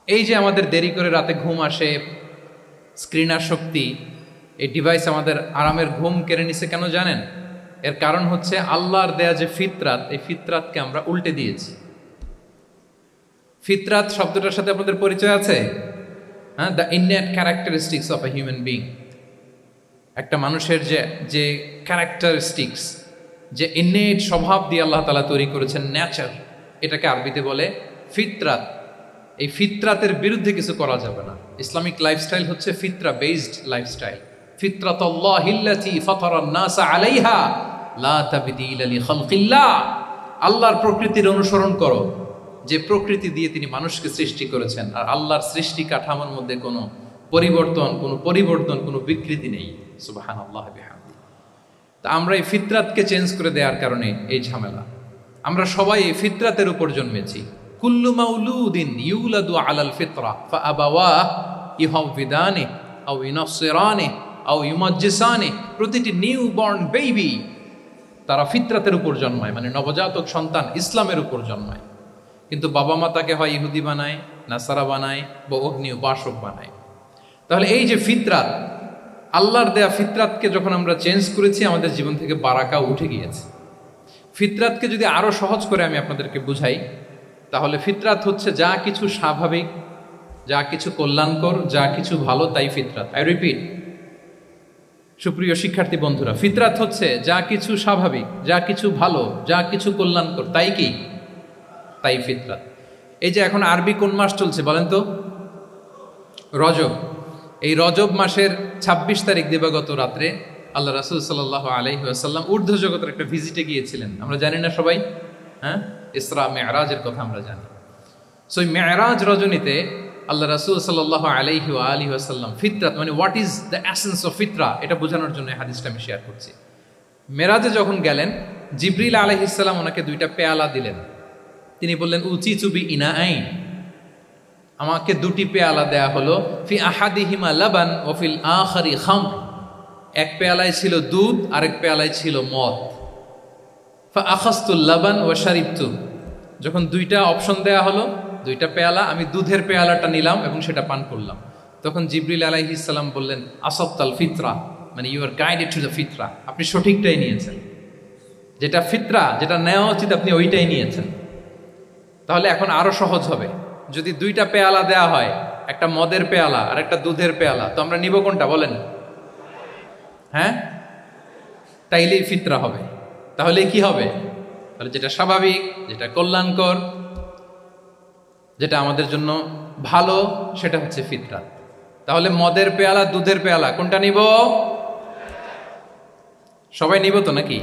Speaker 1: এই যে আমাদের দেরি করে রাতে ঘুম আসে, স্ক্রিন আসক্তি, এই ডিভাইস আমাদের আরামের ঘুম কেড়ে নিছে কেন জানেন? এর কারণ হচ্ছে আল্লাহর দেয়া যে ফিতরাত, এই ফিতরাতকে আমরা উল্টে দিয়েছি। ফিতরাত শব্দটার সাথে আপনাদের পরিচয় আছে? হ্যাঁ, the innate characteristics of a human being. একটা মানুষের যে যে ক্যারেক্টারিস্টিক্স, যে ইননেট স্বভাব দিয়ে আল্লাহ তাআলা তৈরি করেছেন, নেচার, এটাকে আরবিতে বলে ফিতরাত। এই ফিতরাতের বিরুদ্ধে কিছু করা যাবে না। ইসলামিক লাইফস্টাইল হচ্ছে ফিতরা বেসড লাইফস্টাইল। ফিতরাতাল্লাহিল্লাতী ফাতারান নাসা আলাইহা লা তাবদীলা লিখালকিল্লাহ। আল্লাহর প্রকৃতির অনুসরণ করো, যে প্রকৃতি দিয়ে তিনি মানুষকে সৃষ্টি করেছেন। আর আল্লাহর সৃষ্টি কাঠামোর মধ্যে কোনো পরিবর্তন, কোনো বিকৃতি নেই। সুবহানাল্লাহ বিহামদি। তা আমরা এই ফিতরাতকে চেঞ্জ করে দেওয়ার কারণে এই ঝামেলা। আমরা সবাই এই ফিতরাতের উপর জন্মেছি। কুল্লু মাউলুদিন ইউলাদু আলাল ফিতরা ফাআবাওয়াহু ইউহাউবিদানিহি আও ইউনাসসিরানিহি আও ইউমাজ্জিসানিহি। প্রতিটি নিউ বর্ন বেবি তারা ফিতরাতের উপর জন্মায়, মানে নবজাতক সন্তান ইসলামের উপর জন্মায়। কিন্তু বাবা মা তাকে হয় ইহুদি বানায়, নাসারা বানায়, বা অগ্নি উপাসক বানায়। তাহলে এই যে ফিতরাত, আল্লাহর দেয়া ফিতরাতকে যখন আমরা চেঞ্জ করেছি, আমাদের জীবন থেকে বারাকা উঠে গিয়েছে। ফিতরাতকে যদি আরো সহজ করে আমি আপনাদেরকে বুঝাই, তাহলে ফিতরাত হচ্ছে যা কিছু স্বাভাবিক, যা কিছু কল্যাণকর, যা কিছু ভালো, তাই ফিতরাত। আই রিপিট, সুপ্রিয় শিক্ষার্থী বন্ধুরা, ফিতরাত হচ্ছে যা কিছু স্বাভাবিক, যা কিছু ভালো, যা কিছু কল্যাণকর, তাই কি? তাই ফিতরাত। এই যে এখন আরবি কোন মাস চলছে বলেন তো? রজব। এই রজব মাসের ২৬ তারিখ দিবাগত রাত্রে আল্লাহ রাসূল সাল্লাল্লাহু আলাইহি ওয়াসাল্লাম ঊর্ধ্ব জগতের একটা ভিজিটে গিয়েছিলেন। আমরা জানি না সবাই? হ্যাঁ, ইসরা মেরাজের কথা আমরা জানি। সো মেরাজ রজনীতে আল্লাহ রাসূল সাল্লাল্লাহু আলাইহি ওয়া আলিহি ওয়াসাল্লাম ফিতরাত মানে what is the essence of ফিতরা এটা বোঝানোর জন্য এই হাদিসটা আমি শেয়ার করছি। মেরাজে যখন গেলেন জিবরিল আলাইহিস সালাম ওনাকে দুইটা পেয়ালা দিলেন। তিনি বললেন উচি চুবি ইনা আইন, আমাকে দুটি পেয়ালা দেয়া হলো, ফি আহাদিহিমা লাবান ও ফিল আখারি খামর, এক পেয়ালায় ছিল দুধ আরেক পেয়ালায় ছিল মদ। ফা আখাজতুল লাবান ওয়া শারিবতু, যখন দুইটা অপশন দেয়া হলো, দুইটা পেয়ালা, আমি দুধের পেয়ালাটা নিলাম এবং সেটা পান করলাম। তখন জিবরিল আলাইহিস সালাম বললেন আসাবতাল ফিতরা, মানে you are guided to the fitrah, আপনি সঠিকটাই নিয়েছেন, যেটা ফিতরা, যেটা নেওয়া উচিত আপনি ওইটাই নিয়েছেন। তাহলে এখন আরো সহজ হবে, যদি দুইটা পেয়ালা দেয়া হয়, একটা মদের পেয়ালা আর একটা দুধের পেয়ালা, তো আমরা নিব কোনটা বলেন? হ্যাঁ, তাইলেই ফিতরা হবে। তাহলে কি হবে? তাহলে যেটা স্বাভাবিক, যেটা কল্যাণকর, যেটা আমাদের জন্য ভালো, সেটা হচ্ছে ফিতরা। তাহলে মদের পেয়ালা দুধের পেয়ালা কোনটা নিব? সবাই নিব তো নাকি?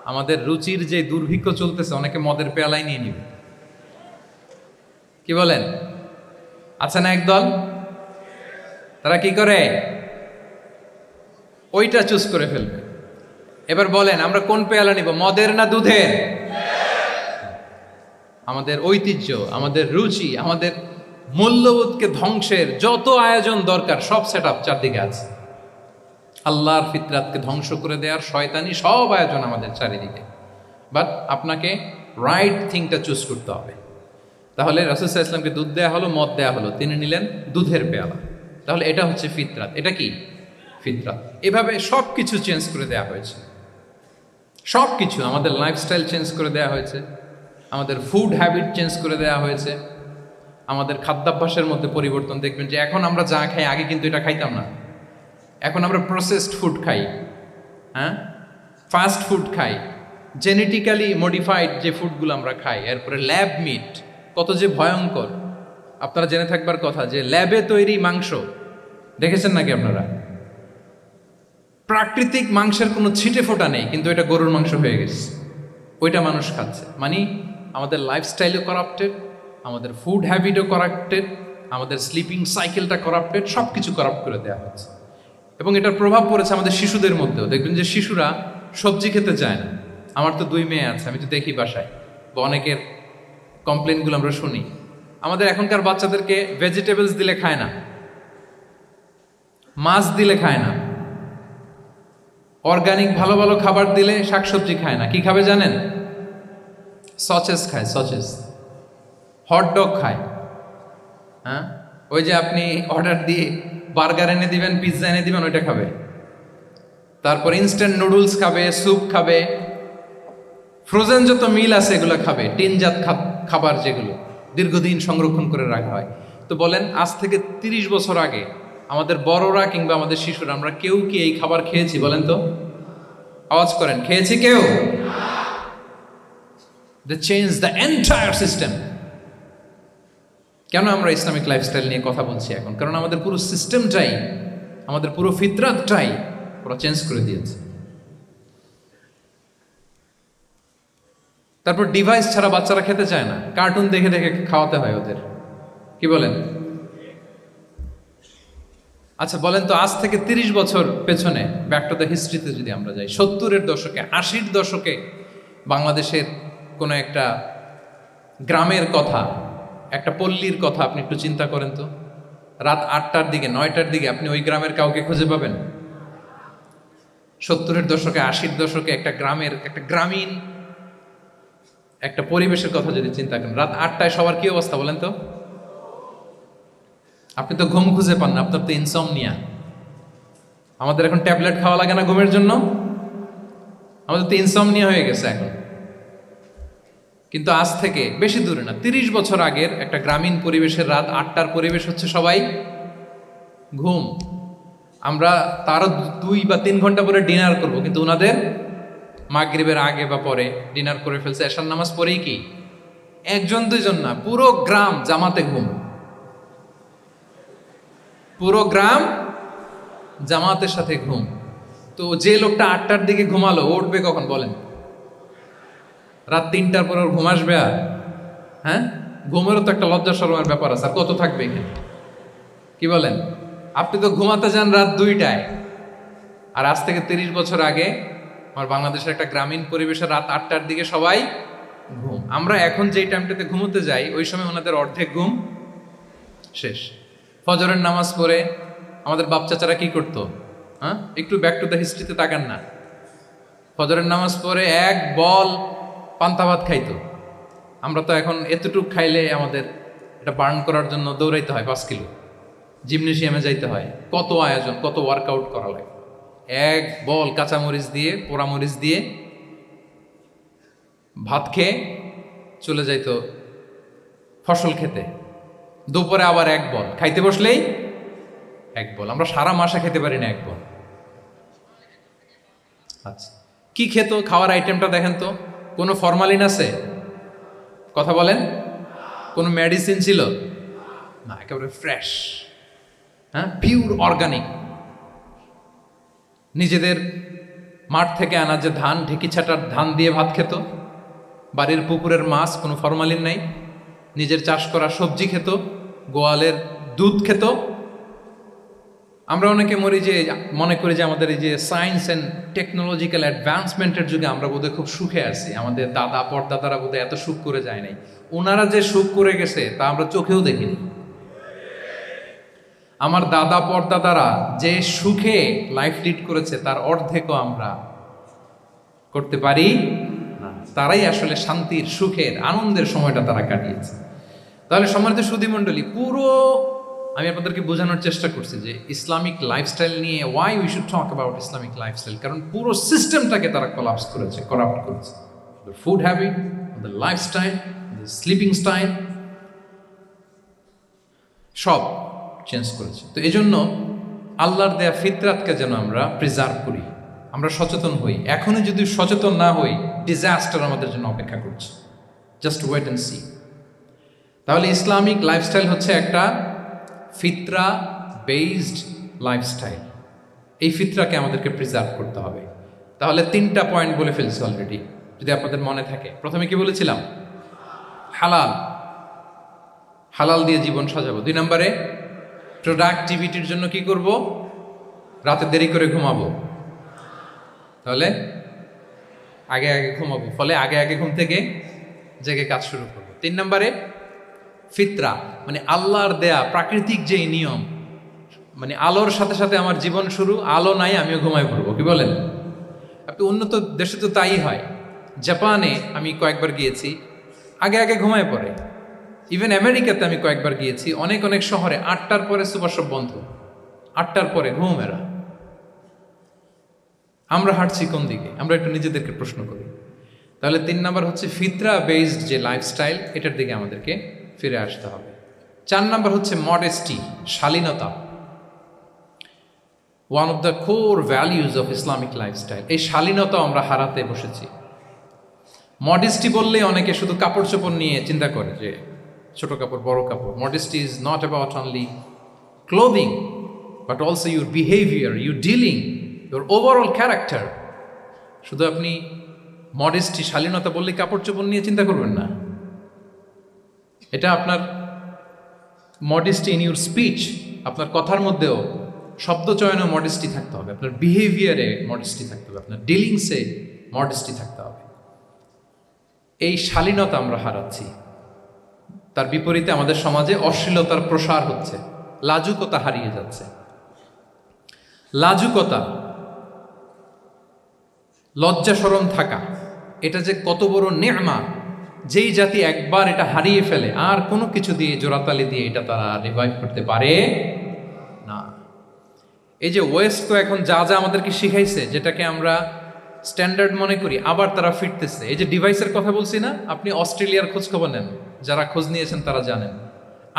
Speaker 1: আমাদের রুচির যে দুর্ভিক্ষ চলতেছে, অনেকে মদের পেয়ালাই নিয়ে নিবে। কি বলেন? আছে না একদল, তারা কি করে ওইটা চুজ করে ফেলবে। এবার বলেন আমরা কোন পেয়ালা নিব, মদের না দুধের? আমাদের ঐতিহ্য, আমাদের রুচি, আমাদের মূল্যবোধকে ধ্বংসের যত আয়োজন দরকার সব সেট আপ চারদিকে আছে। আল্লাহর ফিতরাতকে ধ্বংস করে দেওয়ার শয়তানি সব আয়োজন আমাদের চারিদিকে। বাট আপনাকে রাইট থিংটা চুজ করতে হবে। তাহলে রাসূল সাল্লাল্লাহু আলাইহি ওয়াসাল্লামকে দুধ দেয়া হলো, মদ দেয়া হলো, তিনি নিলেন দুধের পেয়ালা। তাহলে এটা হচ্ছে ফিতরাত। এটা কি ফিতরাত? এভাবে সব কিছু চেঞ্জ করে দেয়া হয়েছে। সব কিছু, আমাদের লাইফস্টাইল চেঞ্জ করে দেয়া হয়েছে, আমাদের ফুড হ্যাবিট চেঞ্জ করে দেয়া হয়েছে, আমাদের খাদ্যাভ্যাসের মধ্যে পরিবর্তন। দেখবেন যে এখন আমরা যা খাই, আগে কিন্তু এটা খাইতাম না। এখন আমরা প্রসেসড ফুড খাই, হ্যাঁ, ফাস্ট ফুড খাই, জেনেটিক্যালি মডিফাইড যে ফুডগুলো আমরা খাই, এরপরে ল্যাব মিট, কত যে ভয়ঙ্কর। আপনারা জেনে থাকবার কথা যে ল্যাবে তৈরি মাংস দেখেছেন নাকি আপনারা? প্রাকৃতিক মাংসের কোনো ছিটে ফোটা নেই, কিন্তু এটা গরুর মাংস হয়ে গেছে, ওইটা মানুষ খাচ্ছে। মানে আমাদের লাইফস্টাইলও করাপ্টেড, আমাদের ফুড হ্যাবিটও করাপ্টেড, আমাদের স্লিপিং সাইকেলটা করাপ্টেড, সব কিছু করাপ্ট করে দেওয়া হচ্ছে। এবং এটার প্রভাব পড়েছে আমাদের শিশুদের মধ্যেও। দেখবেন যে শিশুরা সবজি খেতে চায় না। আমার তো 2 মেয়ে আছে, আমি তো দেখি বাসায়, বা অনেকের কমপ্লেনগুলো আমরা শুনি। আমাদের এখনকার বাচ্চাদেরকে ভেজিটেবলস দিলে খায় না, মাছ দিলে খায় না, অর্গানিক ভালো ভালো খাবার দিলে শাকসবজি খায় না। কি খাবে জানেন? সচেস খায়, সচেস, হটডগ খায়। হ্যাঁ, ওই যে আপনি অর্ডার দিয়ে বার্গার এনে দিবেন, পিৎজা এনে দিবেন, ওইটা খাবে। তারপর ইনস্ট্যান্ট নুডলস খাবে, স্যুপ খাবে, ফ্রোজেন যত মিল আছে এগুলো খাবে, টিনজাত খাবার যেগুলো দীর্ঘদিন সংরক্ষণ করে রাখা হয়। তো বলেন, আজ থেকে 30 বছর আগে আমাদের বড়রা কিংবা আমাদের শিশুরা, আমরা কেউ কি এই খাবার খেয়েছি বলেন তো? আওয়াজ করেন, খেয়েছি কেউ? They changed the entire system. কেন আমরা ইসলামিক লাইফস্টাইল নিয়ে কথা বলছি এখন? কারণ আমাদের পুরো সিস্টেমটাই, আমাদের পুরো ফিতরাতটাই ওরা চেঞ্জ করে দিয়েছে। তারপর ডিভাইস ছাড়া বাচ্চারা খেতে চায় না, কার্টুন দেখে দেখে খাওয়াতে হয় ওদের। কি বলেন? আচ্ছা বলেন তো, আজ থেকে 30 বছর পেছনে ব্যাক টু দ্য হিস্ট্রিতে যদি আমরা যাই, 70-এর দশকে, 80-র দশকে বাংলাদেশের কোনো একটা গ্রামের কথা, একটা পল্লীর কথা আপনি একটু চিন্তা করেন তো। রাত 8টার দিকে, 9টার দিকে আপনি ওই গ্রামের কাউকে খুঁজে পাবেন? 70-এর দশকে, 80-র দশকে একটা গ্রামের, একটা গ্রামীণ একটা পরিবেশের কথা যদি চিন্তা করেন, রাত 8টায় সবার কি অবস্থা বলেন তো? আপনি তো ঘুম খুঁজে পান না, আপনার তো ইনসমনিয়া। আমাদের এখন ট্যাবলেট খাওয়া লাগে না ঘুমের জন্য? আমাদের তো ইনসমনিয়া হয়ে গেছে এখন। কিন্তু আজ থেকে বেশি দূরে না, 30 বছর আগের একটা গ্রামীণ পরিবেশের রাত 8টার পরিবেশ হচ্ছে সবাই ঘুম। আমরা তারও 2 বা 3 ঘন্টা পরে ডিনার করব, কিন্তু ওনাদের মাগরিবের আগে বা পরে ডিনার করে ফেলছে, এশার নামাজ পড়েই কি 1-2 না, পুরো গ্রাম জামাতে ঘুম, পুরো গ্রাম জামাতের সাথে ঘুম। তো যে লোকটা 8টার দিকে ঘুমালো, উঠবে কখন বলেন? রাত 3টার পর ওর ঘুম আসবে? আর হ্যাঁ, ঘুমেরও তো একটা লজ্জা শরমের ব্যাপার আছে, আর কত থাকবে এখানে? কি বলেন? আপনি তো ঘুমাতে যান রাত 2টায়, আর আজ থেকে 30 বছর আগে আমার বাংলাদেশের একটা গ্রামীণ পরিবেশে রাত 8টার দিকে সবাই ঘুম। আমরা এখন যেই টাইমটাতে ঘুমোতে যাই ওই সময় ওনাদের অর্ধেক ঘুম শেষ। ফজরের নামাজ পড়ে আমাদের বাপ চাচারা কি করতো? হ্যাঁ, একটু ব্যাক টু দ্য হিস্ট্রিতে তাকান না। ফজরের নামাজ পড়ে এক বল পান্তা ভাত খাইতো। আমরা তো এখন এতটুক খাইলে আমাদের এটা বার্ন করার জন্য দৌড়াইতে হয় 5 কিলো, জিমনেশিয়ামে যাইতে হয়, কত আয়োজন, কত ওয়ার্কআউট করা লাগে। এক বল কাঁচামরিচ দিয়ে, পোড়ামরিচ দিয়ে ভাত খেয়ে চলে যাইতো ফসল খেতে। দুপুরে আবার এক বল, খাইতে বসলেই এক বল। আমরা সারা মাসে খেতে পারি না এক বল। আচ্ছা, কি খেত? খাওয়ার আইটেমটা দেখেন তো, কোনো ফরমালিন আছে? কথা বলেন। কোনো মেডিসিন ছিল না, একেবারে ফ্রেশ, হ্যাঁ, পিওর অর্গানিক। নিজেদের মাঠ থেকে আনা যে ধান, ঢেকি ছাটার ধান দিয়ে ভাত খেত। বাড়ির পুকুরের মাছ, কোনো ফরমালিন নাই। নিজের চাষ করা সবজি খেত, গোয়ালের দুধ খেত। আমরা অনেকে মনে করি যে আমাদের এই যে সায়েন্স অ্যান্ড টেকনোলজিক্যাল অ্যাডভান্সমেন্টের যুগে আমরা বোধহয় খুব সুখে আছি, আমাদের দাদা পরদাদারা বোধহয় এত সুখ করে যায় নাই। ওনারা যে সুখ করে গেছে তা আমরা চোখেও দেখিনি। আমার দাদা পরদাদারা যে সুখে লাইফ লিড করেছে তার অর্ধেকও আমরা করতে পারি না। তারাই আসলে শান্তির, সুখের, আনন্দের সময়টা তারা কাটিয়েছে। তাহলে সম্মানিত সুধীমণ্ডলী, পুরো আমি আপনাদেরকে বোঝানোর চেষ্টা করছি যে ইসলামিক লাইফস্টাইল নিয়ে why we should talk about Islamic lifestyle, কারণ পুরো সিস্টেমটাকে তারা কলাপস করেছে, করাপ্ট করেছে। The food habit, the lifestyle, the sleeping style, সব চেঞ্জ করেছে। তো এই জন্য আল্লাহর দেয়া ফিতরাতকে যেন আমরা প্রিজার্ভ করি, আমরা সচেতন হই। এখনই যদি সচেতন না হই, ডিজাস্টার আমাদের জন্য অপেক্ষা করছে। Just wait and see. তাহলে ইসলামিক লাইফস্টাইল হচ্ছে একটা ফিতরা বেসড লাইফস্টাইল। এই ফিতরাকে আমাদেরকে প্রিজার্ভ করতে হবে। তাহলে 3টা পয়েন্ট বলে ফেলছি অলরেডি, যদি আপনাদের মনে থাকে। প্রথমে কি বলেছিলাম? হালাল, হালাল দিয়ে জীবন সাজাবো। 2 নম্বরে প্রোডাক্টিভিটির জন্য কি করব? রাতে দেরি করে ঘুমাবো, তাহলে আগে আগে ঘুমাবো, ফলে আগে আগে ঘুম থেকে জেগে কাজ শুরু করবো। 3 নম্বরে ফিতরা, মানে আল্লাহর দেয়া প্রাকৃতিক যেই নিয়ম, মানে আলোর সাথে সাথে আমার জীবন শুরু, আলো নাই আমিও ঘুমায় পড়বো। কি বলেন? আপনি উন্নত দেশে তো তাই হয়। জাপানে আমি কয়েকবার গিয়েছি, আগে আগে ঘুমায় পড়ে। ইভেন আমেরিকাতে আমি কয়েকবার গিয়েছি, অনেক অনেক শহরে 8টার পরে সুপার শপ বন্ধ, 8টার পরে ঘুম এরা। আমরা হাঁটছি কোন দিকে? আমরা একটু নিজেদেরকে প্রশ্ন করি। তাহলে 3 নাম্বার হচ্ছে ফিতরা বেসড যে লাইফস্টাইল, এটার দিকে আমাদেরকে ফিরে আসতে হবে। 4 নাম্বার হচ্ছে মডেস্টি, শালীনতা। One of the core values of Islamic lifestyle. এই শালীনতা আমরা হারাতে বসেছি। মডেস্টি বললে অনেকে শুধু কাপড় চোপড় নিয়ে চিন্তা করে, যে ছোট কাপড়, বড় কাপড়। Modesty is not about only clothing, but also your behaviour, your dealing, your overall character. শুধু আপনি মডেস্টি, শালীনতা বললে কাপড় চোপড় নিয়ে চিন্তা করবেন না। এটা আপনার মডেস্টি ইন ইউর স্পিচ, আপনার কথার মধ্যেও, শব্দ চয়নেও মডেস্টি থাকতে হবে, আপনার বিহেভিয়ারে মডেস্টি থাকতে হবে, আপনার ডিলিংসে মডেস্টি থাকতে হবে। এই শালীনতা আমরা হারাচ্ছি। তার বিপরীতে আমাদের সমাজে অশ্লীলতার প্রসার হচ্ছে, লাজুকতা হারিয়ে যাচ্ছে। লাজুকতা, লজ্জা শরম থাকা, এটা যে কত বড় নেয়ামা। যেই জাতি একবার এটা হারিয়ে ফেলে, আর কোনো কিছু দিয়ে, জোড়াতালি দিয়ে এটা তারা রিভাইভ করতে পারে না। এই যে ওয়েস্ট তো এখন যা যা আমাদেরকে শিখাইছে, যেটাকে আমরা স্ট্যান্ডার্ড মনে করি, আবার তারা ফিরতেছে। এই যে ডিভাইসের কথা বলছি না, আপনি অস্ট্রেলিয়ার খোঁজ খবর নেন, যারা খোঁজ নিয়েছেন তারা জানেন,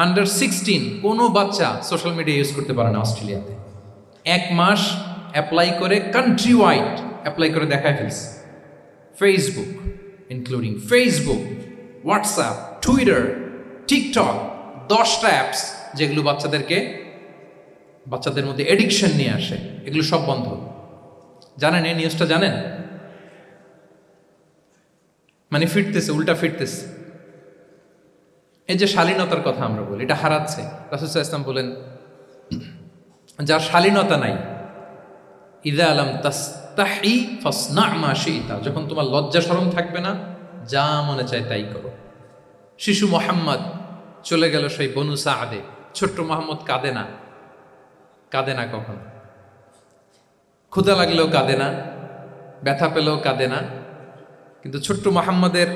Speaker 1: আন্ডার 16 কোনো বাচ্চা সোশ্যাল মিডিয়া ইউজ করতে পারে না অস্ট্রেলিয়াতে। 1 মাস অ্যাপ্লাই করে, কান্ট্রি ওয়াইড অ্যাপ্লাই করে দেখায় ফেলছে। Facebook, including Facebook, WhatsApp, Twitter, TikTok, 10টা অ্যাপস যেগুলো বাচ্চাদের মধ্যে এডিকশন নিয়ে আসে, এগুলো সব বন্ধ। জানেন এই নিউজটা? জানেন? মানে ফিরতেছে, উল্টা ফিরতেছে। এই যে শালীনতার কথা আমরা বলি, এটা হারাচ্ছে। রাসূল সাল্লাল্লাহু আলাইহি ওয়াসাল্লাম বলেন, যার শালীনতা নাই, ইযা লাম তাস্তাহি ফাসনা মা শি'তা, যখন তোমার লজ্জা শরম থাকবে না, যা মনে চায় তাই করো। শিশু মুহাম্মদ চলে গেল সেই বনু সাআদে, ছোট্ট মুহাম্মদ কাঁদে না, কাঁদে না কখনো, ক্ষুধা লাগলেও কাঁদে না, ব্যথা পেলেও কাঁদে না। কিন্তু ছোট্ট মুহাম্মদের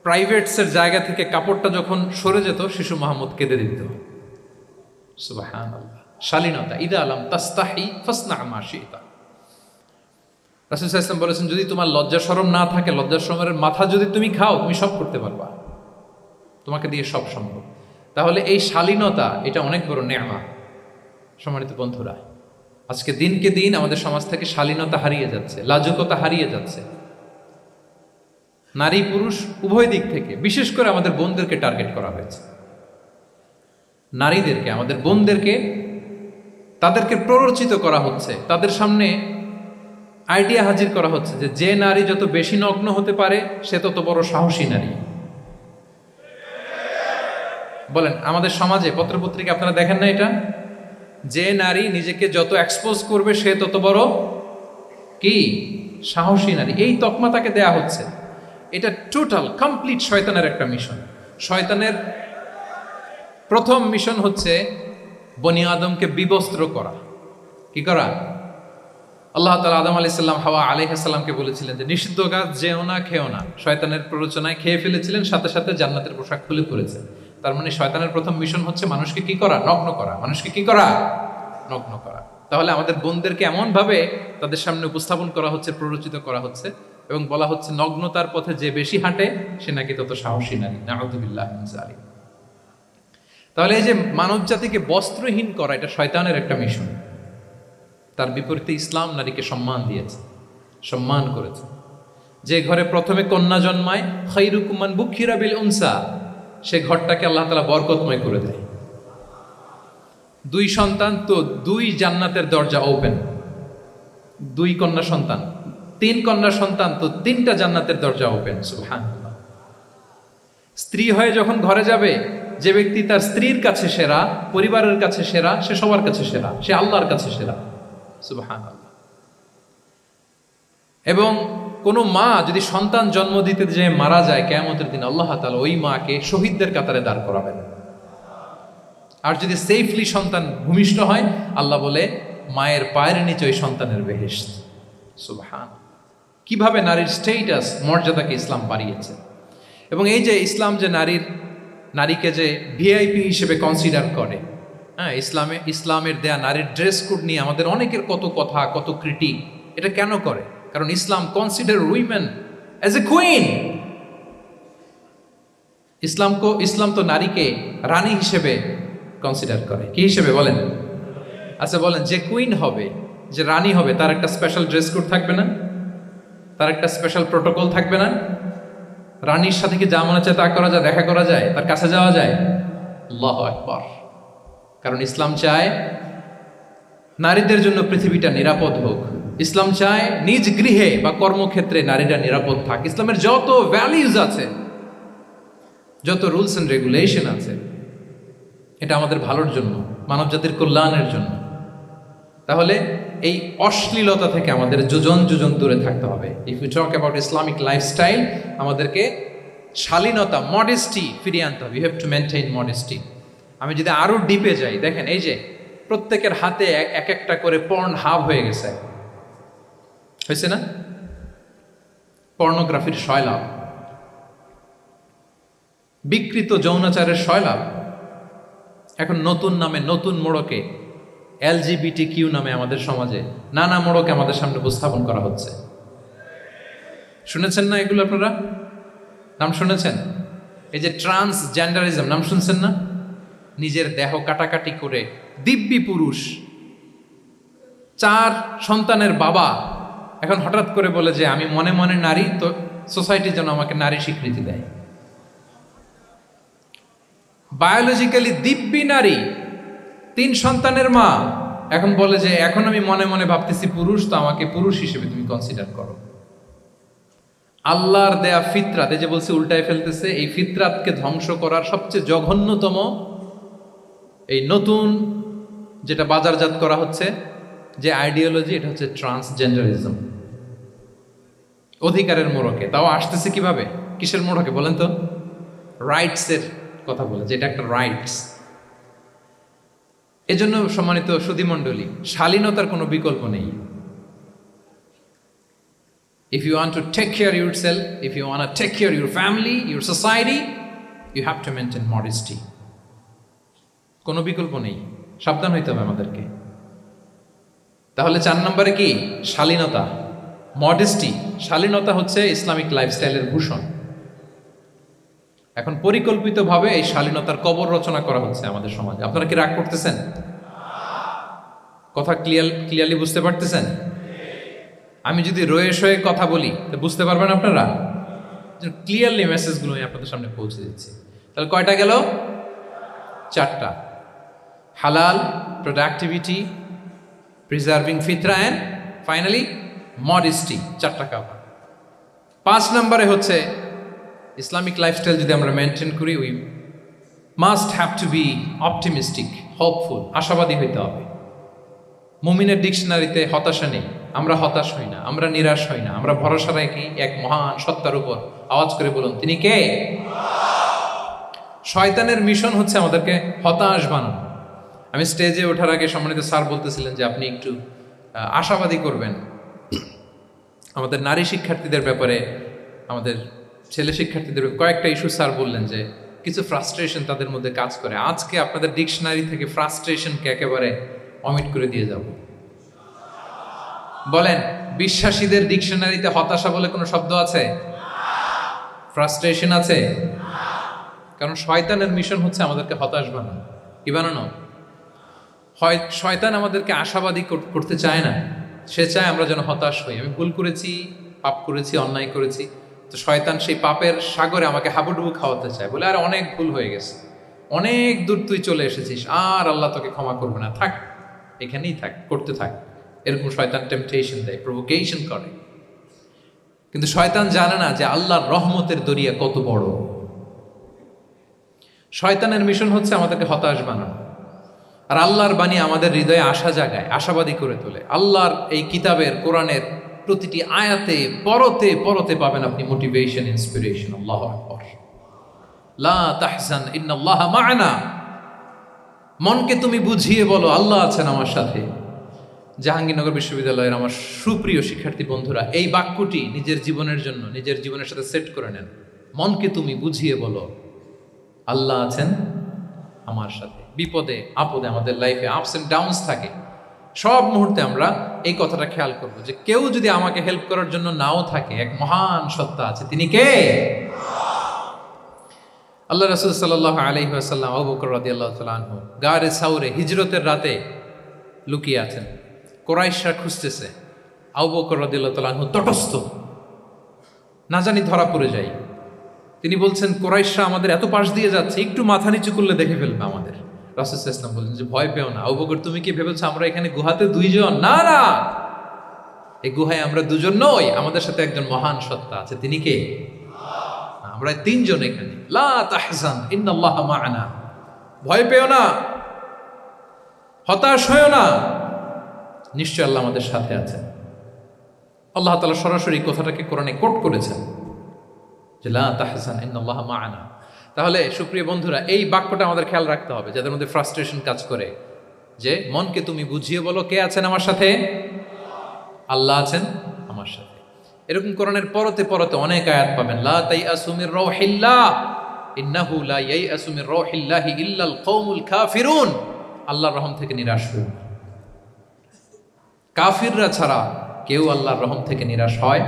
Speaker 1: প্রাইভেটসের জায়গা থেকে কাপড়টা যখন সরে যেত, শিশু মুহাম্মদ কেঁদে দিত। সুবহানাল্লাহ, শালীনতা। ইযা লাম তাস্তাহি ফাসনা মা শি'তা। রাসূল সাল্লাল্লাহু আলাইহি ওয়াসাল্লাম বলেছেন, যদি তোমার লজ্জা শরম না থাকে, লজ্জা শরমের মাথা যদি তুমি খাও, তুমি সব করতে পারবা, তোমাকে দিয়ে সব সম্ভব। তাহলে এই শালীনতা, এটা অনেক বড় নেয়ামত। সম্মানিত বন্ধুরা, আজকে দিনকে দিন আমাদের সমাজ থেকে শালীনতা হারিয়ে যাচ্ছে, লাজুকতা হারিয়ে যাচ্ছে। নারী পুরুষ উভয় দিক থেকে, বিশেষ করে আমাদের বোনদেরকে টার্গেট করা হয়েছে। নারীদেরকে, আমাদের বোনদেরকে, তাদেরকে প্ররোচিত করা হচ্ছে, তাদের সামনে আইডিয়া হাজির করা হচ্ছে যে যে নারী যত বেশি নগ্ন হতে পারে সে তত বড় সাহসী নারী। বলেন, আমাদের সমাজে পত্রপত্রিকা আপনারা দেখেন না এটা? যে নারী নিজেকে যত এক্সপোজ করবে সে তত বড় কি সাহসী নারী, এই তকমা তাকে দেয়া হচ্ছে। এটা টোটাল কমপ্লিট শয়তানের একটা মিশন। শয়তানের প্রথম মিশন হচ্ছে বনি আদমকে বিবস্ত্র করা। কি করা? আল্লাহ তাআলা আদম আলাইহিস সালাম, হাওয়া আলাইহিস সালামকে বলেছিলেন যে নিষিদ্ধ গাছ যেও না, খেও না। শয়তানের প্ররোচনায় খেয়ে ফেলেছিলেন, সাথে সাথে জান্নাতের পোশাক খুলে পড়েছে। তার মানে শয়তানের প্রথম মিশন হচ্ছে মানুষকে কি করা? নগ্ন করা। মানুষকে কি করা? নগ্ন করা। তাহলে আমাদের বোনদেরকে এমন ভাবে তাদের সামনে উপস্থাপন করা হচ্ছে, প্ররোচিত করা হচ্ছে, এবং বলা হচ্ছে নগ্নতার পথে যে বেশি হাঁটে সে নাকি তত সাহসী নারী। নাউযুবিল্লাহি মিন যালিক। তাহলে এই যে মানব জাতিকে বস্ত্রহীন করা, এটা শয়তানের একটা মিশন। তার বিপরীতে ইসলাম নারীকে সম্মান দিয়েছে, সম্মান করেছে। যে ঘরে প্রথমে কন্যা জন্মায়, খায়রুকুম মান বুখিরা বিল উনসা, সে ঘরটাকে আল্লাহ তাআলা বরকতময় করে দেয়। 2 সন্তান তো 2 জান্নাতের দরজা ওপেন। 2 কন্যা সন্তান, 3 কন্যা সন্তান তো 3টা জান্নাতের দরজা ওপেন। সুবহানাল্লাহ। স্ত্রী হয়ে যখন ঘরে যাবে, যে ব্যক্তি তার স্ত্রীর কাছে সেরা, পরিবারের কাছে সেরা, সে সবার কাছে সেরা, সে আল্লাহর কাছে সেরা। সুবহানাল্লাহ। এবং কোনো মা যদি সন্তান জন্ম দিতে যে মারা যায়, কিয়ামতের দিন আল্লাহ তাআলা ওই মাকে শহীদদের কাতারে দাঁড় করাবেন। আর যদি সেফলি সন্তান ভূমিষ্ঠ হয়, আল্লাহ বলে মায়ের পায়ের নিচে ওই সন্তানের বেহেশত। সুবহানাল্লাহ। কিভাবে নারীর স্টেটাস, মর্যাদাকে ইসলাম বাড়িয়েছে। এবং এই যে ইসলাম যে নারীকে যে ভিআইপি হিসেবে কনসিডার করে, হ্যাঁ, ইসলামের দেয়া নারীর ড্রেস কোড নিয়ে আমাদের অনেকের কত কথা, কত ক্রিটিক। এটা কেন করে? কারণ Islam consider women as a queen. ইসলাম তো নারীকে রানী হিসেবে কনসিডার করে। কি হিসেবে বলেন? আচ্ছা বলেন, যে কুইন হবে, যে রানী হবে, তার একটা স্পেশাল ড্রেস কোড থাকবে না? তার একটা স্পেশাল প্রোটোকল থাকবে না? রানীর সাথে কি যা মনে চায় তা করা যায়, দেখা করা যায়, তার কাছে যাওয়া যায়? আল্লাহু আকবার। কারণ ইসলাম চায় নারীদের জন্য পৃথিবীটা নিরাপদ হোক। ইসলাম চায় নিজ গৃহে বা কর্মক্ষেত্রে নারীরা নিরাপদ থাক। ইসলামের যত ভ্যালিউজ আছে, যত রুলস এন্ড রেগুলেশন আছে, এটা আমাদের ভালোর জন্য, মানব জাতির কল্যাণের জন্য। তাহলে এই অশ্লীলতা থেকে আমাদের যোজন যোজন দূরে থাকতে হবে। If you talk about Islamic lifestyle, আমাদেরকে শালীনতা, মডেস্টি ফিরিয়ে আনতে হবে। You have to maintain modesty. আমি যদি আরো ডিপে যাই, দেখেন এই যে প্রত্যেকের হাতে এক একটা করে পর্ন হাব হয়ে গেছে, হয়েছে না? পর্নোগ্রাফির সয়লাভ, বিকৃত যৌনাচারের সয়লাভ। এখন নতুন নামে, নতুন মোড়কে, LGBTQ নামে আমাদের সমাজে নানা মোড়কে আমাদের সামনে উপস্থাপন করা হচ্ছে। শুনেছেন না এগুলো? আপনারা নাম শুনেছেন? এই যে ট্রান্সজেন্ডারিজম, নাম শুনছেন না? নিজের দেহ কাটাকাটি করে দিব্যি পুরুষ, 4 সন্তানের বাবা, এখন হঠাৎ করে বলে যে আমি মনে মনে নারী, তো সোসাইটি যেন আমাকে নারী স্বীকৃতি দেয়। বায়োলজিক্যালি দিব্যি নারী, 3 সন্তানের মা, এখন বলে যে এখন আমি মনে মনে ভাবতেছি পুরুষ, তো আমাকে পুরুষ হিসেবে তুমি কনসিডার করো। আল্লাহর দেয়া ফিতরাত, এই যে বলছে উল্টায় ফেলতেছে, এই ফিতরাতকে ধ্বংস করার সবচেয়ে জঘন্যতম এই নতুন যেটা বাজারজাত করা হচ্ছে যে আইডিওলজি, এটা হচ্ছে ট্রান্সজেন্ডারিজম। অধিকারের মোড়কে, তাও আসতেছে কিভাবে, কিসের মোড়কে বলেন তো? রাইটসের কথা বলে, যেটা একটা রাইটস। এজন্য সম্মানিত সুধীমণ্ডলী, শালীনতার কোনো বিকল্প নেই। If you want to take care of yourself, if you want to take care of your family, your society, you have to maintain modesty. কোনো বিকল্প নেই, সাবধান হইতে হবে আমাদেরকে। তাহলে 4 নম্বরে কি? শালীনতা, মডেস্টি। শালীনতা হচ্ছে ইসলামিক লাইফস্টাইলের ভূষণ। এখন পরিকল্পিতভাবে এই শালীনতার কবর রচনা করা হচ্ছে আমাদের সমাজে। আপনারা কি রাগ করতেছেন? কথা ক্লিয়ারলি বুঝতে পারতেছেন? আমি যদি রয়ে শয়ে কথা বলি তো বুঝতে পারবেন আপনারা? ক্লিয়ারলি মেসেজগুলো আমি আপনাদের সামনে পৌঁছে দিচ্ছি। তাহলে কয়টা গেল? 4টা। হালাল, প্রোডাক্টিভিটি, প্রিজার্ভিং ফিতরা অ্যান্ড ফাইনালি মডেস্টি। 4টা কাভার। 5 নম্বরে হচ্ছে ইসলামিক লাইফস্টাইল যদি আমরা মেনটেন করি, we must have to be optimistic, hopeful, আশাবাদী হইতে হবে। মুমিনের ডিকশনারিতে হতাশা নেই, আমরা হতাশ হই না, আমরা নিরাশ হই না, আমরা ভরসা রাখি এক মহান সত্তার উপর। আওয়াজ করে বলুন, তিনি কে? শয়তানের মিশন হচ্ছে আমাদেরকে হতাশ বানানো। আমি স্টেজে ওঠার আগে সম্মানিত স্যার বলতেছিলেন যে আপনি একটু আশাবাদী করবেন আমাদের নারী শিক্ষার্থীদের ব্যাপারে, আমাদের ছেলে শিক্ষার্থীদের কয়েকটা ইস্যু স্যার বললেন যে কিছু ফ্রাস্ট্রেশন তাদের মধ্যে কাজ করে। আজকে আপনাদের ডিকশনারি থেকে ফ্রাস্ট্রেশনকে একেবারে অমিট করে দিয়ে যাব। বলেন, বিশ্বাসীদের ডিকশনারিতে হতাশা বলে কোনো শব্দ আছে? ফ্রাস্ট্রেশন আছে? কারণ শয়তানের মিশন হচ্ছে আমাদেরকে হতাশ বানানো। কি বানানো? শয়তান আমাদেরকে আশাবাদী করতে চায় না, সে চায় আমরা যেন হতাশ হই। আমি ভুল করেছি, পাপ করেছি, অন্যায় করেছি, তো শয়তান সেই পাপের সাগরে আমাকে হাবুডুবু খাওয়াতে চায়, বলে আর অনেক ভুল হয়ে গেছে, অনেক দূর তুই চলে এসেছিস, আর আল্লাহ তোকে ক্ষমা করবে না, থাক এখানেই থাক, করতে থাক। এরকম শয়তান টেম্পটেশন দেয়, প্রভোকেশন করে। কিন্তু শয়তান জানে না যে আল্লাহর রহমতের দরিয়া কত বড়। শয়তানের মিশন হচ্ছে আমাদেরকে হতাশ বানানো, আর আল্লাহর বাণী আমাদের হৃদয়ে আশা জাগায়, আশাবাদী করে তোলে। আল্লাহর এই কিতাবের, কোরআনের প্রতিটি আয়াতে পরতে পরতে পাবেন আপনি মোটিভেশন, ইন্সপিরেশন। আল্লাহু আকবার। লা তাহজান ইন্নাল্লাহ মা'ানা। মনকে তুমি বুঝিয়ে বলো আল্লাহ আছেন আমার সাথে। জাহাঙ্গীরনগর বিশ্ববিদ্যালয়ের আমার সুপ্রিয় শিক্ষার্থী বন্ধুরা, এই বাক্যটি নিজের জীবনের জন্য, নিজের জীবনের সাথে সেট করে নেন। মনকে তুমি বুঝিয়ে বলো আল্লাহ আছেন আমার সাথে। বিপদে আপদে, আমাদের লাইফে আপস এন্ড ডাউনস থাকে, সব মুহূর্তে আমরা এই কথাটা খেয়াল করবো যে কেউ যদি আমাকে হেল্প করার জন্য নাও থাকে, এক মহান সত্তা আছে। তিনি কে? আল্লাহ রাসূল সাল্লাল্লাহু আলাইহি ওয়াসাল্লাম, আবু বকর রাদিয়াল্লাহু তাআলা আনহু গারে সাউরে হিজরতের রাতে লুকিয়ে আছেন। কুরাইশরা খুঁজতেছে, আবু বকর রাদিয়াল্লাহু তাআলা আনহু তটস্থ, না জানি ধরা পড়ে যায়। তিনি বলছেন, কুরাইশরা আমাদের এত পাশ দিয়ে যাচ্ছে, একটু মাথা নিচু করলে দেখে ফেলবে আমাদের। রাসূল সাল্লাল্লাহু আলাইহি ওয়াসাল্লাম বললেন যে ভয় পেও না আবু বকর, তুমি কি ভেবেছো আমরা এখানে গুহাতে 2 জন? না না, এই গুহায় আমরা 2 জন নই, আমাদের সাথে একজন মহান সত্তা আছে। তিনি কে? আমরা 3 জন এখানে। লা তাহজান ইন্নাল্লাহা মা'ানা। ভয় পেও না, হতাশ হয়ো না, নিশ্চয় আল্লাহ আমাদের সাথে আছেন। আল্লাহ তাআলা সরাসরি কথাটাকে কোরআনে কোট করেছেন যে লা তাহজান ইন্নাল্লাহা মা'ানা। তাহলে সুপ্রিয় বন্ধুরা, এই বাক্যটা আমাদের খেয়াল রাখতে হবে যাদের মধ্যে ফ্রাস্ট্রেশন কাজ করে, যে মনকে তুমি বুঝিয়ে বলো কে আছেন আমার সাথে? আল্লাহ আছেন আমার সাথে। এরকম কোরআনের পরতে পরতে অনেক আয়াত পাবেন। লা তাইআসু মির রাউহিল্লাহ ইন্নাহু লা ইয়াইআসু মির রাউহিল্লাহি ইল্লাল কওমুল কাফিরুন। আল্লাহর রহম থেকে নিরাশ হইও না। কাফিররা ছাড়া কেউ আল্লাহর রহম থেকে নিরাশ হয়?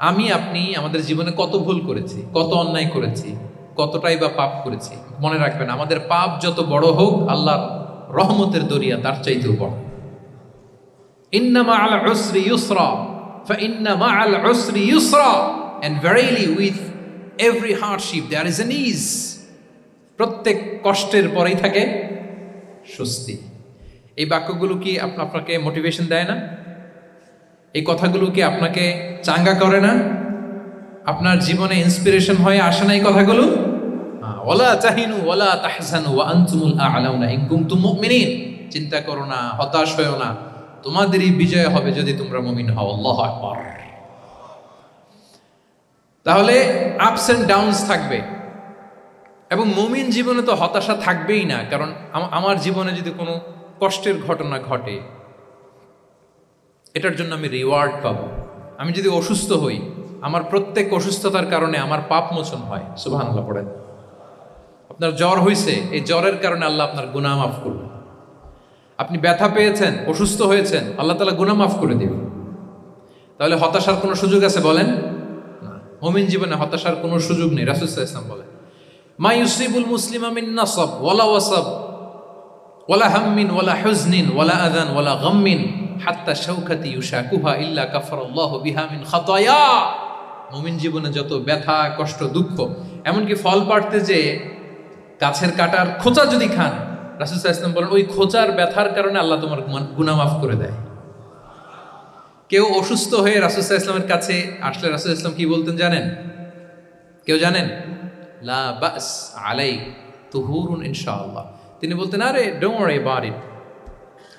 Speaker 1: আমি আপনি আমাদের জীবনে কত ভুল করেছি, কত অন্যায় করেছি, কতটাই বা পাপ করেছি। মনে রাখবেন, আমাদের পাপ যত বড় হোক, আল্লাহর রহমতের দরিয়া তার চাইতেও বড়। ইন্না মা'আল উসরি ইউসরা ফাইন্না মা'আল উসরি ইউসরা, and verily with every hardship there is an ease. প্রত্যেক কষ্টের পরেই থাকে স্বস্তি। এই বাক্যগুলো কি আপনাকে মোটিভেশন দেয় না? এই কথাগুলো কি আপনাকে চাঙ্গা করে না? আপনার জীবনে ইন্সপিরেশন হয়ে আসে না এই কথাগুলো? ওয়ালা তাহিনু ওয়ালা তাহজানু ওয়া আনতুমুল আ'লাউনা ইন কুনতুম মুমিনিন। চিন্তা করো না, হতাশ হয়ো না, তোমাদেরই বিজয় হবে যদি তোমরা মুমিন হও। আল্লাহু আকবার। তাহলে আপস এন্ড ডাউনস থাকবে, এবং মুমিন জীবনে তো হতাশা থাকবেই না। কারণ আমার জীবনে যদি কোনো কষ্টের ঘটনা ঘটে, এটার জন্য আমি রিওয়ার্ড পাবো। আমি যদি অসুস্থ হই, আমার প্রত্যেক অসুস্থতার কারণে আমার পাপ মোচন হয়। সুবহানাল্লাহ পড়েন। আপনার জ্বর হয়েছে, এই জ্বরের কারণে আল্লাহ আপনার গুনাহ মাফ করবেন। আপনি ব্যথা পেয়েছেন, অসুস্থ হয়েছেন, আল্লাহ তাআলা গুনাহ মাফ করে দিবেন। তাহলে হতাশার কোনো সুযোগ আছে বলেন? না। মুমিন জীবনে হতাশার কোনো সুযোগ নেই। রাসূল সাল্লাল্লাহু আলাইহি ওয়াসাল্লাম বলেন, মা ইউসিবুল মুসলিমা মিন নাসাব ওয়ালা ওয়াসাব ওয়ালা হাম্মিন ওয়ালা হুজনিন ওয়ালা আযান ওয়ালা গাম্মিন হাত্তা শাওকাতি ইউশাকুহা ইল্লা কাফারাল্লাহু বিহা মিন খাতায়া। মুমিন জীবনে যত ব্যথা, কষ্ট, দুঃখ, এমনকি ফল পাড়তে যে গাছের কাটার খোঁচা যদি খান, রাসূল সাল্লাল্লাহু আলাইহি ওয়াসাল্লাম বলেন ওই খোঁচার ব্যথার কারণে আল্লাহ তোমার গুনাহ মাফ করে দেয়। কেউ অসুস্থ হয়ে রাসূল সাল্লাল্লাহু আলাইহি ওয়াসাল্লামের কাছে আসলে রাসূল সাল্লাল্লাহু আলাইহি ওয়াসাল্লাম কি বলতেন জানেন? কেউ জানেন? লা বাস আলাইক তুহুরুন ইনশাআল্লাহ। তিনি বলতেন, আরে don't worry about it,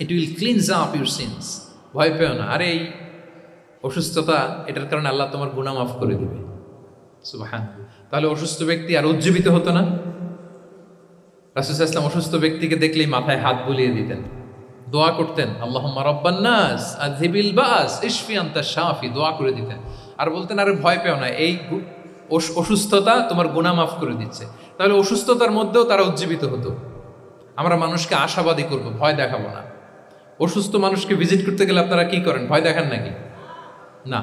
Speaker 1: it will cleanse up your scenes. ভয় পেও না, আরে এই অসুস্থতা, এটার কারণে আল্লাহ তোমার গুনাহ মাফ করে দিবে। সুবহানাল্লাহ। তাহলে অসুস্থ ব্যক্তি আর উজ্জীবিত হতো না? রাসূল সাল্লাল্লাহু আলাইহি ওয়াসাল্লাম অসুস্থ ব্যক্তিকে দেখলেই মাথায় হাত বুলিয়ে দিতেন, দোয়া করতেন, আল্লাহুম্মা রাব্বান নাস আযহিবিল বাস ইশফি আনতা শাফি, দোয়া করে দিতেন। আর বলতেন, আরে ভয় পেও না, এই অসুস্থতা তোমার গুনাহ মাফ করে দিচ্ছে। তাহলে অসুস্থতার মধ্যেও তারা উজ্জীবিত হতো। আমরা মানুষকে আশাবাদী করব, ভয় দেখাবো না। অসুস্থ মানুষকে ভিজিট করতে গেলে আপনারা কি করেন? ভয় দেখান নাকি? না,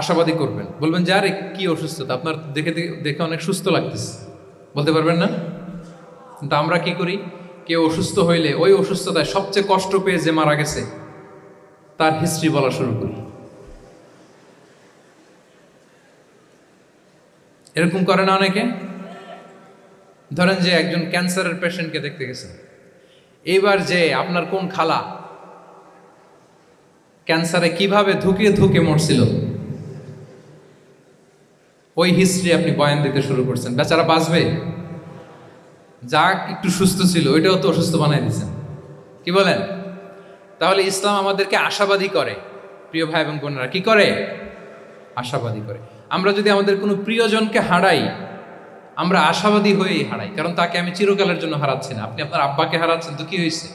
Speaker 1: আশাবাদী করবেন। বলবেন যে আরে কি অসুস্থতা, আপনার দেখে দেখে অনেক সুস্থ লাগতেছে, বলতে পারবেন না? কিন্তু আমরা কি করি? কেউ অসুস্থ হইলে ওই অসুস্থতায় সবচেয়ে কষ্ট পেয়ে যে মারা গেছে তার হিস্ট্রি বলা শুরু করি। এরকম করে না অনেকে? ধরেন যে একজন ক্যান্সারের পেশেন্টকে দেখতে গেছেন, এইবার যে আপনার কোন খালা ক্যান্সারে কিভাবে ধুকে ধুকে মরছিল, ওই হিস্ট্রি আপনি বয়ান দিতে শুরু করছেন। বেচারা বাঁচবে? যা একটু সুস্থ ছিল ওইটাও তো অসুস্থ বানাই দিচ্ছেন। কি বলেন? তাহলে ইসলাম আমাদেরকে আশাবাদী করে। প্রিয় ভাই এবং বোনেরা, কি করে? আশাবাদী করে। আমরা যদি আমাদের কোনো প্রিয়জনকে হারাই, আমরা আশাবাদী হয়েই হারাই, কারণ তাকে আমি চিরকালের জন্য হারাচ্ছি না। আপনি আপনার আব্বাকে হারাচ্ছেন তো কি হয়েছে?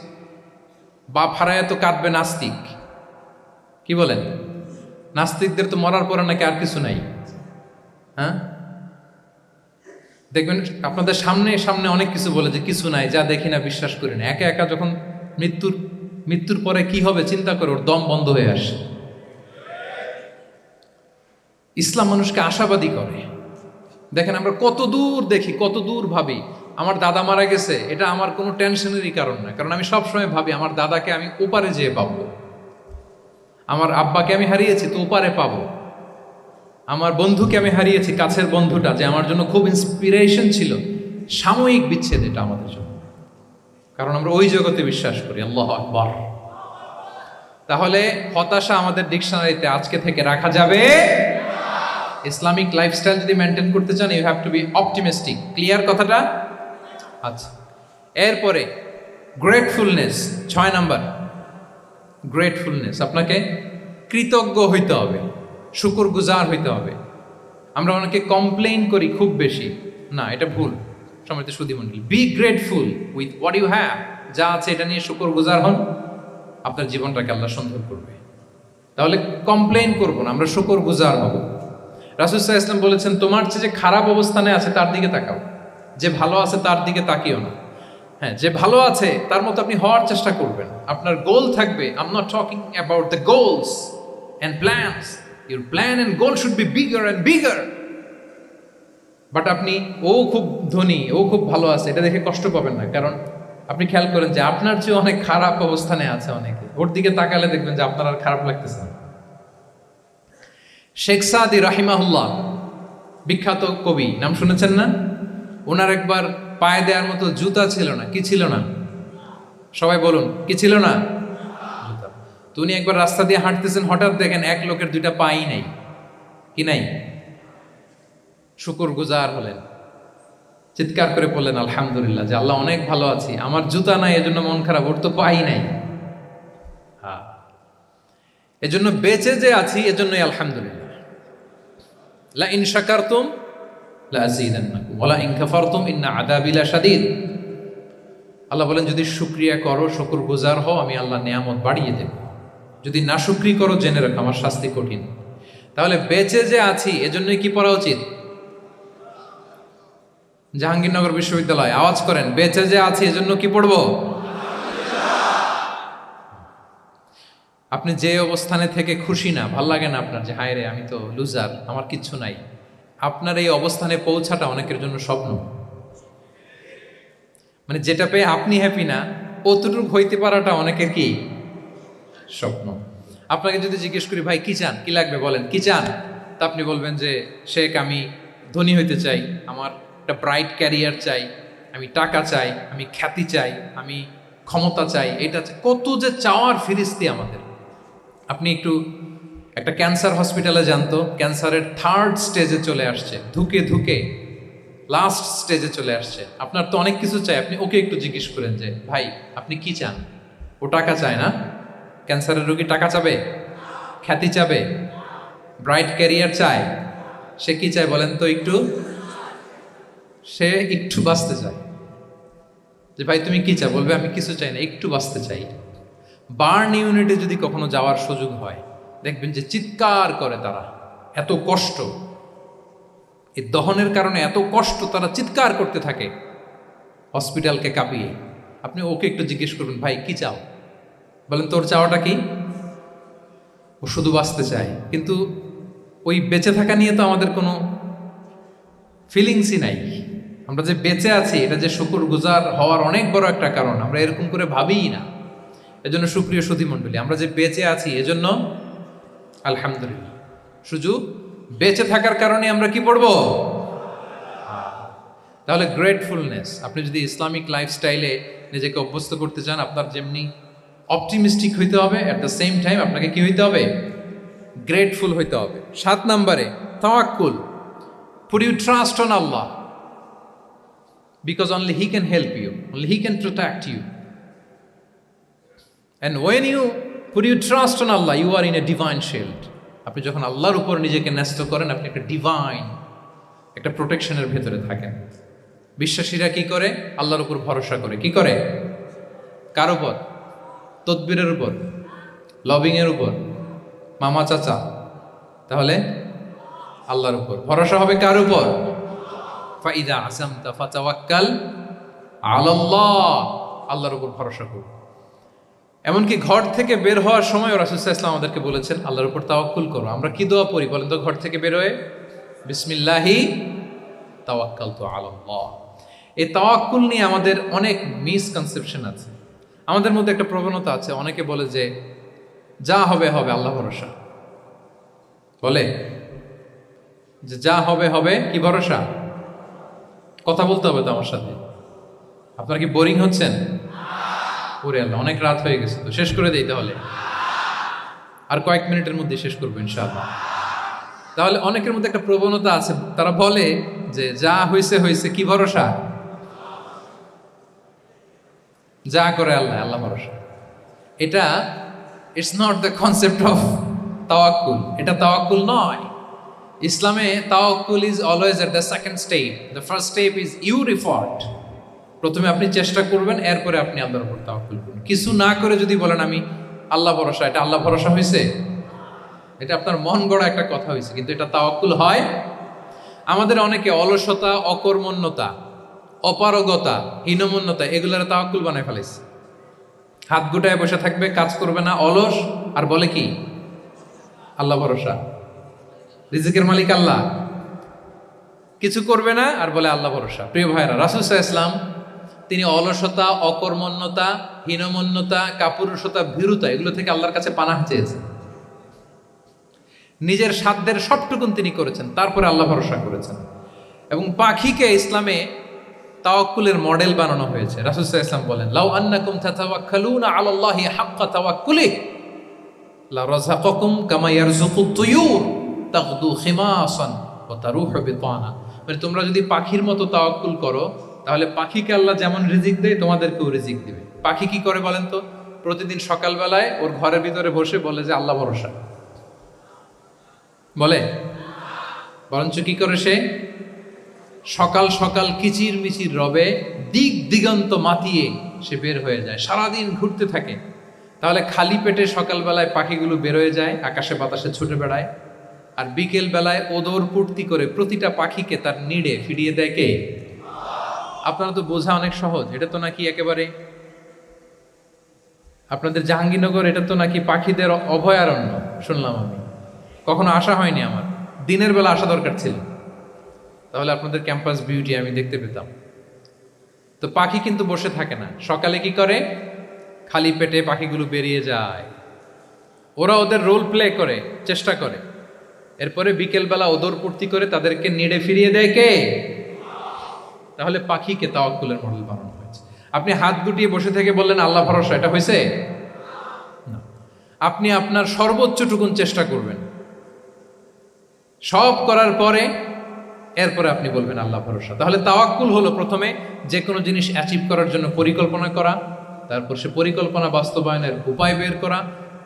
Speaker 1: বাপ হারায় তো কাঁদবে নাস্তিক। কি বলেন? নাস্তিকদের তো মরার পরে নাকি আর কিছু নাই। হ্যাঁ, দেখবেন আপনাদের সামনে সামনে অনেক কিছু বলে যে কিছু নাই, যা দেখি না, বিশ্বাস করি না। একা একা যখন মৃত্যুর পরে কি হবে চিন্তা করে ওর দম বন্ধ হয়ে আসে। ইসলাম মানুষকে আশাবাদী করে। দেখেন আমরা কত দূর দেখি, কত দূর ভাবি। আমার দাদা মারা গেছে, এটা আমার কোনো টেনশনেরই কারণ না, কারণ আমি সবসময় ভাবি আমার দাদাকে আমি ওপারে যেয়ে পাবো, আমার আব্বাকে আমি হারিয়েছি তো ওপারে পাবো, আমার বন্ধুকে আমি হারিয়েছি, কাছের বন্ধুটা যে আমার জন্য খুব ইন্সপিরেশন ছিল, সাময়িক বিচ্ছেদ এটা আমাদের জন্য, কারণ আমরা ওই জগতে বিশ্বাস করি। আল্লাহু আকবার। তাহলে হতাশা আমাদের ডিকশনারিতে আজকে থেকে রাখা যাবে। ইসলামিক লাইফস্টাইল যদি মেনটেন করতে চান, you have to be optimistic. Clear কথাটা? আচ্ছা, এরপরে গ্রেটফুলনেস, 6 নাম্বার। গ্রেটফুলনেস, আপনাকে কৃতজ্ঞ হইতে হবে, শুকরগুজার হইতে হবে। আমরা অনেকে কমপ্লেইন করি খুব বেশি, না এটা ভুল। সম্মানিত সুধীমণ্ডলী, be grateful with what you have. যা আছে এটা নিয়ে শুকরগুজার হন, আপনার জীবনটাকে আল্লাহ সুন্দর করবে। তাহলে কমপ্লেইন করবো না, আমরা শুকরগুজার হব। রাসূল সাল্লাল্লাহু আলাইহি ওয়াসাল্লাম বলেছেন, তোমার চেয়ে যে খারাপ অবস্থানে আছে তার দিকে তাকাও, যে ভালো আছে তার দিকে তাকিও না। হ্যাঁ, যে ভালো আছে তার মতো আপনি হওয়ার চেষ্টা করবেন। আপনার গোল থাকবে। I am not talking about the goals and plans. Your plan and goal should be bigger and bigger. But আপনি ও খুব ধনী, ও খুব ভালো আছে, এটা দেখে কষ্ট পাবেন না। কারণ আপনি খেয়াল করেন যে আপনার চেয়ে অনেক খারাপ অবস্থানে আছে অনেকে, ওর দিকে তাকালে দেখবেন যে আপনার আর খারাপ লাগতেছে না। শেখ সাদি রাহিমাহুল্লাহ, বিখ্যাত কবি, নাম শুনেছেন না? ওনার একবার পায়ে দেওয়ার মতো জুতা ছিল না। কি ছিল না? সবাই বলুন, কি ছিল না? জুতা। তো উনি একবার রাস্তা দিয়ে হাঁটতেছেন, হঠাৎ দেখেন এক লোকের 2টা পাই নাই। কি নাই? শুকরগুজার হলেন, চিৎকার করে বললেন আলহামদুলিল্লাহ, যে আল্লাহ অনেক ভালো আছি, আমার জুতা নাই এজন্য মন খারাপ, ওর তো পাই নাই। হ্যাঁ, এজন্য বেঁচে যে আছি এজন্যই আলহামদুলিল্লাহ। লা ইন শাকারতুম লা আযীদান্নাকুম ওয়া লা ইন কাফারতুম ইন্না আযাবি লাশাদীদ। আল্লাহ বলেন যদি শুকরিয়া করো, শুকরগুজার হও, আমি আল্লাহ নিয়ামত বাড়িয়ে দেব। যদি না শুকরি করো, জেনে রাখো আমার শাস্তি কঠিন। তাহলে বেঁচে যে আছি এজন্যই কি পড়া উচিত? জাহাঙ্গীরনগর বিশ্ববিদ্যালয় আওয়াজ করেন, বেঁচে যে আছি এজন্য কি পড়বো? আপনি যে অবস্থানে থেকে খুশি না, ভাল লাগে না আপনার, যে হায় রে আমি তো লুজার, আমার কিচ্ছু নাই, আপনার এই অবস্থানে পৌঁছাটা অনেকের জন্য স্বপ্ন। মানে যেটা পেয়ে আপনি হ্যাপি না, অতটুকু হইতে পারাটা অনেকের কি স্বপ্ন। আপনাকে যদি জিজ্ঞেস করি ভাই কি চান, কি লাগবে বলেন, কি চান, তা আপনি বলবেন যে শেখ আমি ধনী হইতে চাই, আমার একটা ব্রাইট ক্যারিয়ার চাই, আমি টাকা চাই, আমি খ্যাতি চাই, আমি ক্ষমতা চাই, এটা চাই। কত যে চাওয়ার ফিরিস্তি আমাদের। আপনি একটু একটা ক্যান্সার হসপিটালে জানতো, ক্যান্সারের 3rd স্টেজে চলে আসছে, ধুকে ধুকে লাস্ট স্টেজে চলে আসছে। আপনার তো অনেক কিছু চাই, আপনি ওকে একটু জিজ্ঞেস করেন যে ভাই আপনি কি চান? ও টাকা চায় না? ক্যান্সারের রোগী টাকা চাবে? খ্যাতি চাবে? ব্রাইট ক্যারিয়ার চায়? সে কি চায় বলেন তো একটু? সে একটু বাঁচতে চায়। যে ভাই তুমি কি চাও? বলবে আমি কিছু চাই না, একটু বাঁচতে চাই। বার্ন ইউনিটে যদি কখনো যাওয়ার সুযোগ হয়, দেখবেন যে চিৎকার করে তারা, এত কষ্ট, এই দহনের কারণে এত কষ্ট, তারা চিৎকার করতে থাকে হসপিটালকে কাঁপিয়ে। আপনি ওকে একটু জিজ্ঞেস করবেন ভাই কি চাও? বলেন তোর চাওয়াটা কি? ও শুধু বাঁচতে চায়, কিন্তু ওই বেঁচে থাকা নিয়ে তো আমাদের কোনো ফিলিংসই নাই। আমরা যে বেঁচে আছি এটা যে শুকরগুজার হওয়ার অনেক বড় একটা কারণ, আমরা এরকম করে ভাবিই না। এজন্য সুপ্রিয় সুধী মণ্ডলী, আমরা যে বেঁচে আছি এজন্য আলহামদুলিল্লাহ। শুধু বেঁচে থাকার কারণে আমরা কি পড়বো? তাহলে গ্রেটফুলনেস। আপনি যদি ইসলামিক লাইফস্টাইলে নিজেকে অভ্যস্ত করতে চান, আপনার যেমনি অপটিমিস্টিক হইতে হবে, অ্যাট দ্য সেম টাইম আপনাকে কি হইতে হবে? গ্রেটফুল হইতে হবে। 7 নম্বরে তাওয়াক্কুল। Put your trust on Allah, because only He can help you, only He can protect you. And when you put your trust on Allah, you are in a divine shield. আপনি যখন আল্লাহর উপর নিজেকে ন্যস্ত করেন, আপনি একটা ডিভাইন, একটা প্রোটেকশনের ভেতরে থাকেন। বিশ্বাসীরা কি করে? আল্লাহর উপর ভরসা করে। কি করে? কার উপর? তদবিরের উপর, লবিং এর উপর, মামা চাচা? তাহলে আল্লাহর উপর ভরসা হবে। কার উপর? ফাইদা আসামতা ফাতাওয়াক্কাল আলাল্লাহ। আল্লাহর উপর ভরসা করুন। এমনকি ঘর থেকে বের হওয়ার সময় রাসূল সাল্লাল্লাহু আলাইহি ওয়াসাল্লাম আমাদেরকে বলেছেন আল্লাহর উপর তাওয়াক্কুল করো। আমরা কি দোয়া পড়ি বলেন তো ঘর থেকে বের হয়ে? বিসমিল্লাহি তাওয়াক্কালতু আলাল্লাহ। এই তাওয়াক্কুল নিয়ে আমাদের অনেক মিসকনসেপশন আছে। আমাদের মধ্যে একটা প্রবণতা আছে, অনেকে বলে যে যা হবে হবে, আল্লাহ ভরসা। বলে যে যা হবে হবে, কি ভরসা? কথা বলতে হবে তো আমার সাথে। আপনারা কি বোরিং হচ্ছেন? ওরে আল্লাহ, অনেক রাত হয়ে গেছে, তো শেষ করে দিই তাহলে। আর কয়েক মিনিটের মধ্যে শেষ করবো ইনশাআল্লাহ। তাহলে অনেকের মধ্যে একটা প্রবণতা আছে, তারা বলে যে যা হয়েছে হয়েছে, কি ভরসা? যা করে আল্লাহ, আল্লাহ ভরসা। এটা it's not the concept of tawakkul. এটা তাওয়াক্কুল নয়। ইসলামে তাওয়াক্কুল is always at the second step. The first step is you refer. প্রথমে আপনি চেষ্টা করবেন, এরপরে আপনি আল্লাহর উপর তাওয়াক্কুল করবেন। কিছু না করে যদি বলেন আমি আল্লাহ ভরসা, এটা আল্লাহ ভরসা হয়েছে? এটা আপনার মন গড়া একটা কথা হয়েছে, কিন্তু এটা তাওয়াক্কুল হয়? আমাদের অনেকে অলসতা, অকর্মণ্যতা, অপারগতা, হীনমন্যতা এগুলোর তাওয়াক্কুল বানায় ফেলেছে। হাত গুটায় বসে থাকবে, কাজ করবে না, অলস, আর বলে কি আল্লাহ ভরসা। রিজিকের মালিক আল্লাহ, কিছু করবে না আর বলে আল্লাহ ভরসা। প্রিয় ভাইরা, রাসূল সাল্লাল্লাহু আলাইহি ওয়াসাল্লাম তিনি অলসতা, অকর্মণ্যতা, হীনমন্যতা, কাপুরুষতা, ভীরুতা এগুলো থেকে আল্লাহর কাছে পানাহ চেয়েছেন। নিজের সাধ্যের সবটুকুন তিনি করেছেন, তারপরে আল্লাহ ভরসা করেছেন। এবং পাখিকে ইসলামে তাওয়াক্কুলের মডেল বানানো হয়েছে। রাসূল সাল্লাল্লাহু আলাইহি ওয়াসাল্লাম বলেন লাউ আন্নাকুম তাতাওয়াক্কালুনা আলাল্লাহি হাক্কা তাওয়াক্কুলিহি লা রাযাকাকুম কামা ইয়ারযুকুত তুয়ুর তাগদু খিমাসান ওয়া তারুহু বিতানা মানে তোমরা যদি পাখির মতো তাওয়াক্কুল করো তাহলে পাখিকে আল্লাহ যেমন রিজিক দেয় তোমাদেরকেও রিজিক দিবে। পাখি কি করে বলেন তো? প্রতিদিন সকালবেলায় ওর ঘরের ভিতরে বসে বলে যে আল্লাহ ভরসা, বলে? বরঞ্চ কি করে সে সকাল সকাল কিচির মিচির রবে দিক দিগন্ত মাতিয়ে সে বের হয়ে যায়, সারাদিন ঘুরতে থাকে। তাহলে খালি পেটে সকালবেলায় পাখিগুলো বের হয়ে যায়, আকাশে বাতাসে ছুটে বেড়ায়, আর বিকেল বেলায় ওদর পূর্তি করে প্রতিটা পাখিকে তার নিড়ে ফিরিয়ে দেয় কে? আপনারা তো বোঝা অনেক সহজ। এটা তো নাকি একেবারে আপনাদের জাহাঙ্গীরনগর, এটা তো নাকি পাখিদের অভয়ারণ্য শুনলাম আমি, কখনো আসা হয়নি আমার, দিনের বেলা আসা দরকার ছিল, তাহলে আপনাদের ক্যাম্পাস বিউটি আমি দেখতে পেতাম। তো পাখি কিন্তু বসে থাকে না, সকালে কি করে? খালি পেটে পাখিগুলো বেরিয়ে যায়, ওরা ওদের রোল প্লে করে, চেষ্টা করে, এরপরে বিকেলবেলা ওদর পূর্তি করে তাদেরকে নিড়ে ফিরিয়ে দেয় কে? তাহলে পাখিকে তাওয়াক্কুলের মডেল বানানো হয়েছে। আপনি হাত গুটিয়ে বসে থেকে বললেন আল্লাহ ভরসা, এটা হয়েছে না। আপনি আপনার সর্বোচ্চটুকুন চেষ্টা করবেন, সব করার পরে এরপরে আপনি বলবেন আল্লাহ ভরসা। তাহলে তাওয়াক্কুল হলো প্রথমে যে কোনো জিনিস অ্যাচিভ করার জন্য পরিকল্পনা করা, তারপর সে পরিকল্পনা বাস্তবায়নের উপায় বের করা,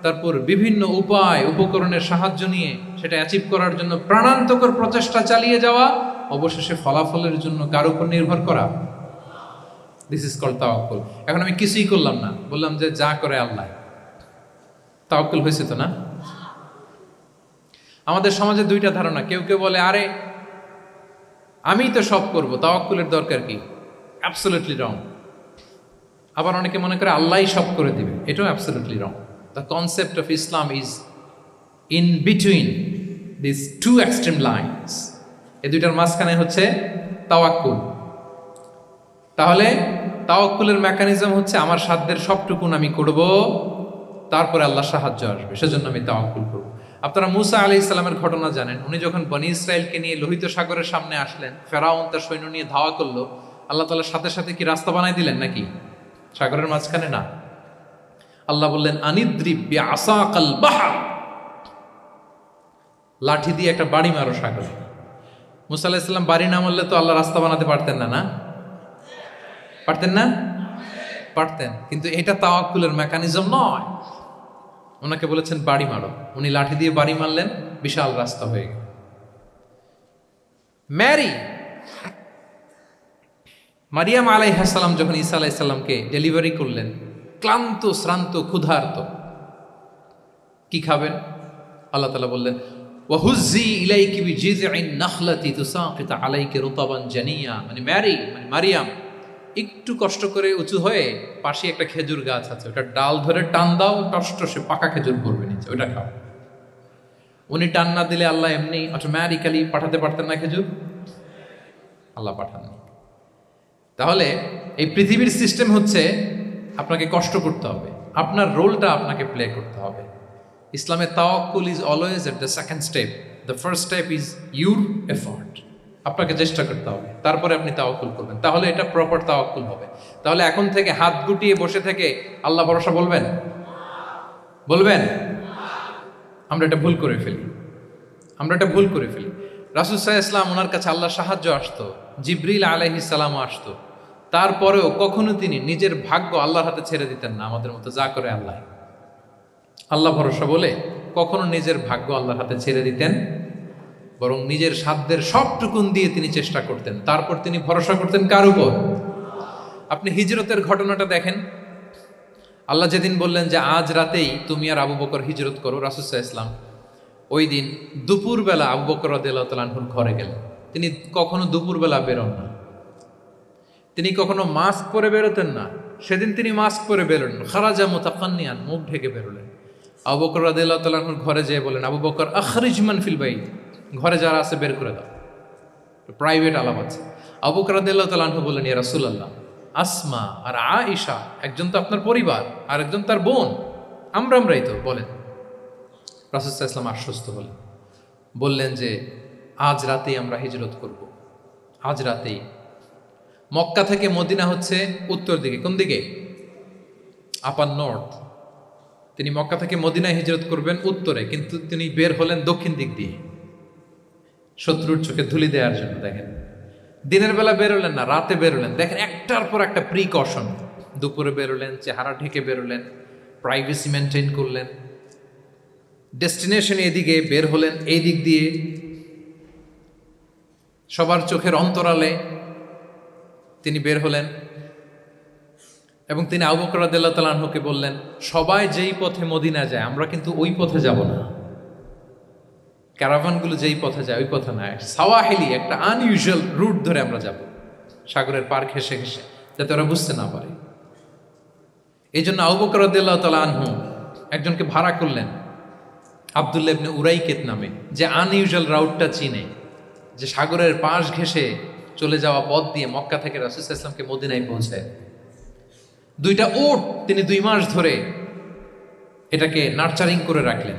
Speaker 1: তারপর বিভিন্ন উপায় উপকরণের সাহায্য নিয়ে সেটা অ্যাচিভ করার জন্য প্রাণান্তকর প্রচেষ্টা চালিয়ে যাওয়া, অবশেষে ফলাফলের জন্য কার উপর নির্ভর করা। দিস ইজ কল্ড তাওয়াক্কুল। এখন আমি কিছুই করলাম না, বললাম যে যা করে আল্লাহ, তাওয়াক্কুল হয়েছে তো না? আমাদের সমাজে দুইটা ধারণা, কেউ কেউ বলে আরে আমি তো সব করব, তাওয়াক্কুলের দরকার কি? Absolutely wrong. আবার অনেকে মনে করে আল্লাহই সব করে দিবে, এটাও absolutely wrong. The concept of Islam is in between this two extreme lines. এই দুইটার মাঝখানে হচ্ছে তাওয়াক্কুল। তাহলে তাওয়াক্কুলের মেকানিজম হচ্ছে আমার সাধ্যের সবটুকুন আমি করব, তারপরে আল্লাহ সাহায্য আসবে, সেজন্য আমি তাওয়াক্কুল করব। আপনারা মুসা আলাইহিস সালামের ঘটনা জানেন। উনি যখন বনি ইসরায়েলকে নিয়ে লোহিত সাগরের সামনে আসলেন, ফেরাউন তার সৈন্য নিয়ে ধাওয়া করলো, আল্লাহ তাআলার সাথে সাথে কি রাস্তা বানাই দিলেন নাকি? সাগরের মাঝখানে না। আল্লাহ বললেন আনিদ্রিব বিআসাকাল বাহর, লাঠি দিয়ে একটা বাড়ি মারো সাগরে। মুসা আলাইহিস সালাম বাড়ি না মারলে তো আল্লাহ রাস্তা বানাতে পারতেন না, না পারতেন না? পারতেন, কিন্তু এটা তাওয়াক্কুলের মেকানিজম নয়। ওনাকে বলেছেন বাড়ি মারো, উনি লাঠি দিয়ে বাড়ি মারলেন, বিশাল রাস্তা হয়ে গেল। মারিয়াম আলাইহিস সালাম যখন ঈসা আলাইহিস সালামকে ডেলিভারি করলেন, ক্লান্ত শ্রান্ত ক্ষুধার্ত, কি খাবেন? আল্লাহ তাআলা বললেন ওয়াহুজ্জি ইলাইকি বিজিযইন নাখলাতি তুসাকিত আলাইকি রুতাবান জানিয়া, মানে মারিয়াম একটু কষ্ট করে উঁচু হয়ে পাশে একটা খেজুর গাছ আছে, ওটা ডাল ধরে টান দাও, টসটসে পাকা খেজুর পড়বে নিচে, ওটা খাও। উনি টান না দিলে আল্লাহ এমনি অটোমেটিক্যালি পাঠাতে পারতেন না খেজুর? আল্লাহ পাঠাননি। তাহলে এই পৃথিবীর সিস্টেম হচ্ছে আপনাকে কষ্ট করতে হবে, আপনার রোলটা আপনাকে প্লে করতে হবে। ইসলামে তাওয়াক্কুল is always at the second step, the first step is your effort. আপনাকে চেষ্টা করতে হবে, তারপরে আপনি তাওয়াক্কুল করবেন, তাহলে এটা প্রপার তাওয়াক্কুল হবে। তাহলে এখন থেকে হাত গুটিয়ে বসে থেকে আল্লাহ ভরসা বলবেন? আমরা এটা ভুল করে ফেলি, রাসূল সাল্লাল্লাহু আলাইহি ওয়াসাল্লাম, ওনার কাছে আল্লাহর সাহায্য আসতো, জিবরিল আলাইহিস সালামও আসতো, তারপরেও কখনো তিনি নিজের ভাগ্য আল্লাহর হাতে ছেড়ে দিতেন না। আমাদের মতো যা করে আল্লাহ ভরসা বলে কখনো নিজের ভাগ্য আল্লাহর হাতে ছেড়ে দিতেন, বরং নিজের সাধ্যের সবটুকুন দিয়ে তিনি চেষ্টা করতেন। তারপর তিনি ভরসা করতেন কার উপর? আপনি হিজরতের ঘটনাটা দেখেন। আল্লাহ যেদিন বললেন যে আজ রাতেই তুমি আর আবু বকর হিজরত করো, রাসূল সাল্লাল্লাহু আলাইহি ওয়াসাল্লাম ওই দিন দুপুরবেলা আবু বকর রাদিয়াল্লাহু তাআলা আনহুর ঘরে গেলেন। তিনি কখনো দুপুরবেলা বেরোন না, তিনি কখনো মাস্ক পরে বেরোতেন না। সেদিন তিনি মাস্ক পরে বেরোলেন, খারাজা মুতাকান্নিয়ান, মুখ ঢেকে বেরোলেন। আবু বকর রাদিয়াল্লাহু তাআলা আনহুর ঘরে যেয়ে বলেন, আবু বকর আখরিজ মান ফিল বাইত, ঘরে যারা আছে বের করে দাও, প্রাইভেট আলাপ আছে। আবু বকর রাদিয়াল্লাহু তাআলা আনহু বললেন, ইয়া রাসূলুল্লাহ, আসমা আর আয়েশা একজন তো আপনার পরিবার, আর একজন তার বোন, আমরাই তো, বলেন। রাসূল সাল্লাল্লাহু আলাইহি ওয়াসাল্লাম আশ্বস্ত হলেন, বললেন যে আজ রাতেই আমরা হিজরত করব, আজ রাতেই। মক্কা থেকে মদিনা হচ্ছে উত্তর দিকে, কোন দিকে? আপার নর্থ। তিনি মক্কা থেকে মদিনায় হিজরত করবেন উত্তরে, কিন্তু তিনি বের হলেন দক্ষিণ দিক দিয়ে, শত্রুর চোখে ধুলি দেওয়ার জন্য। দেখেন দিনের বেলা বেরোলেন না, রাতে বেরোলেন, দেখেন একটার পর একটা প্রিকশন। দুপুরে বেরোলেন, চেহারা ঢেকে বেরোলেন, প্রাইভেসি মেনটেন করলেন, ডেস্টিনেশন এদিকে বের হলেন, এই দিক দিয়ে সবার চোখের অন্তরালে তিনি বের হলেন। এবং তিনি আবু বকর রাদিয়াল্লাহু তাআলা আনহুকে বললেন, সবাই যেই পথে মদিনা যায় আমরা কিন্তু ওই পথে যাব না, ক্যারাভানগুলো যেই পথে যায় ওই পথে না, সাওয়াহিলি একটা আনইউজুয়াল রুট ধরে আমরা যাব, সাগরের পার ঘেঁষে ঘেঁষে, যাতে ওরা বুঝতে না পারে। এই জন্য আবু বকর রাদিয়াল্লাহু তাআলা আনহু একজনকে ভাড়া করলেন, আব্দুল্লাহ ইবনে উরাইকেত নামে, যে আনইউজুয়াল রাউটটা চিনে, যে সাগরের পাশ ঘেঁষে চলে যাওয়া পথ দিয়ে মক্কা থেকে রাসূল সাল্লাল্লাহু আলাইহি ওয়াসাল্লামকে মদিনায় পৌঁছায়। 2টা উট তিনি 2 মাস ধরে এটাকে নার্চারিং করে রাখলেন।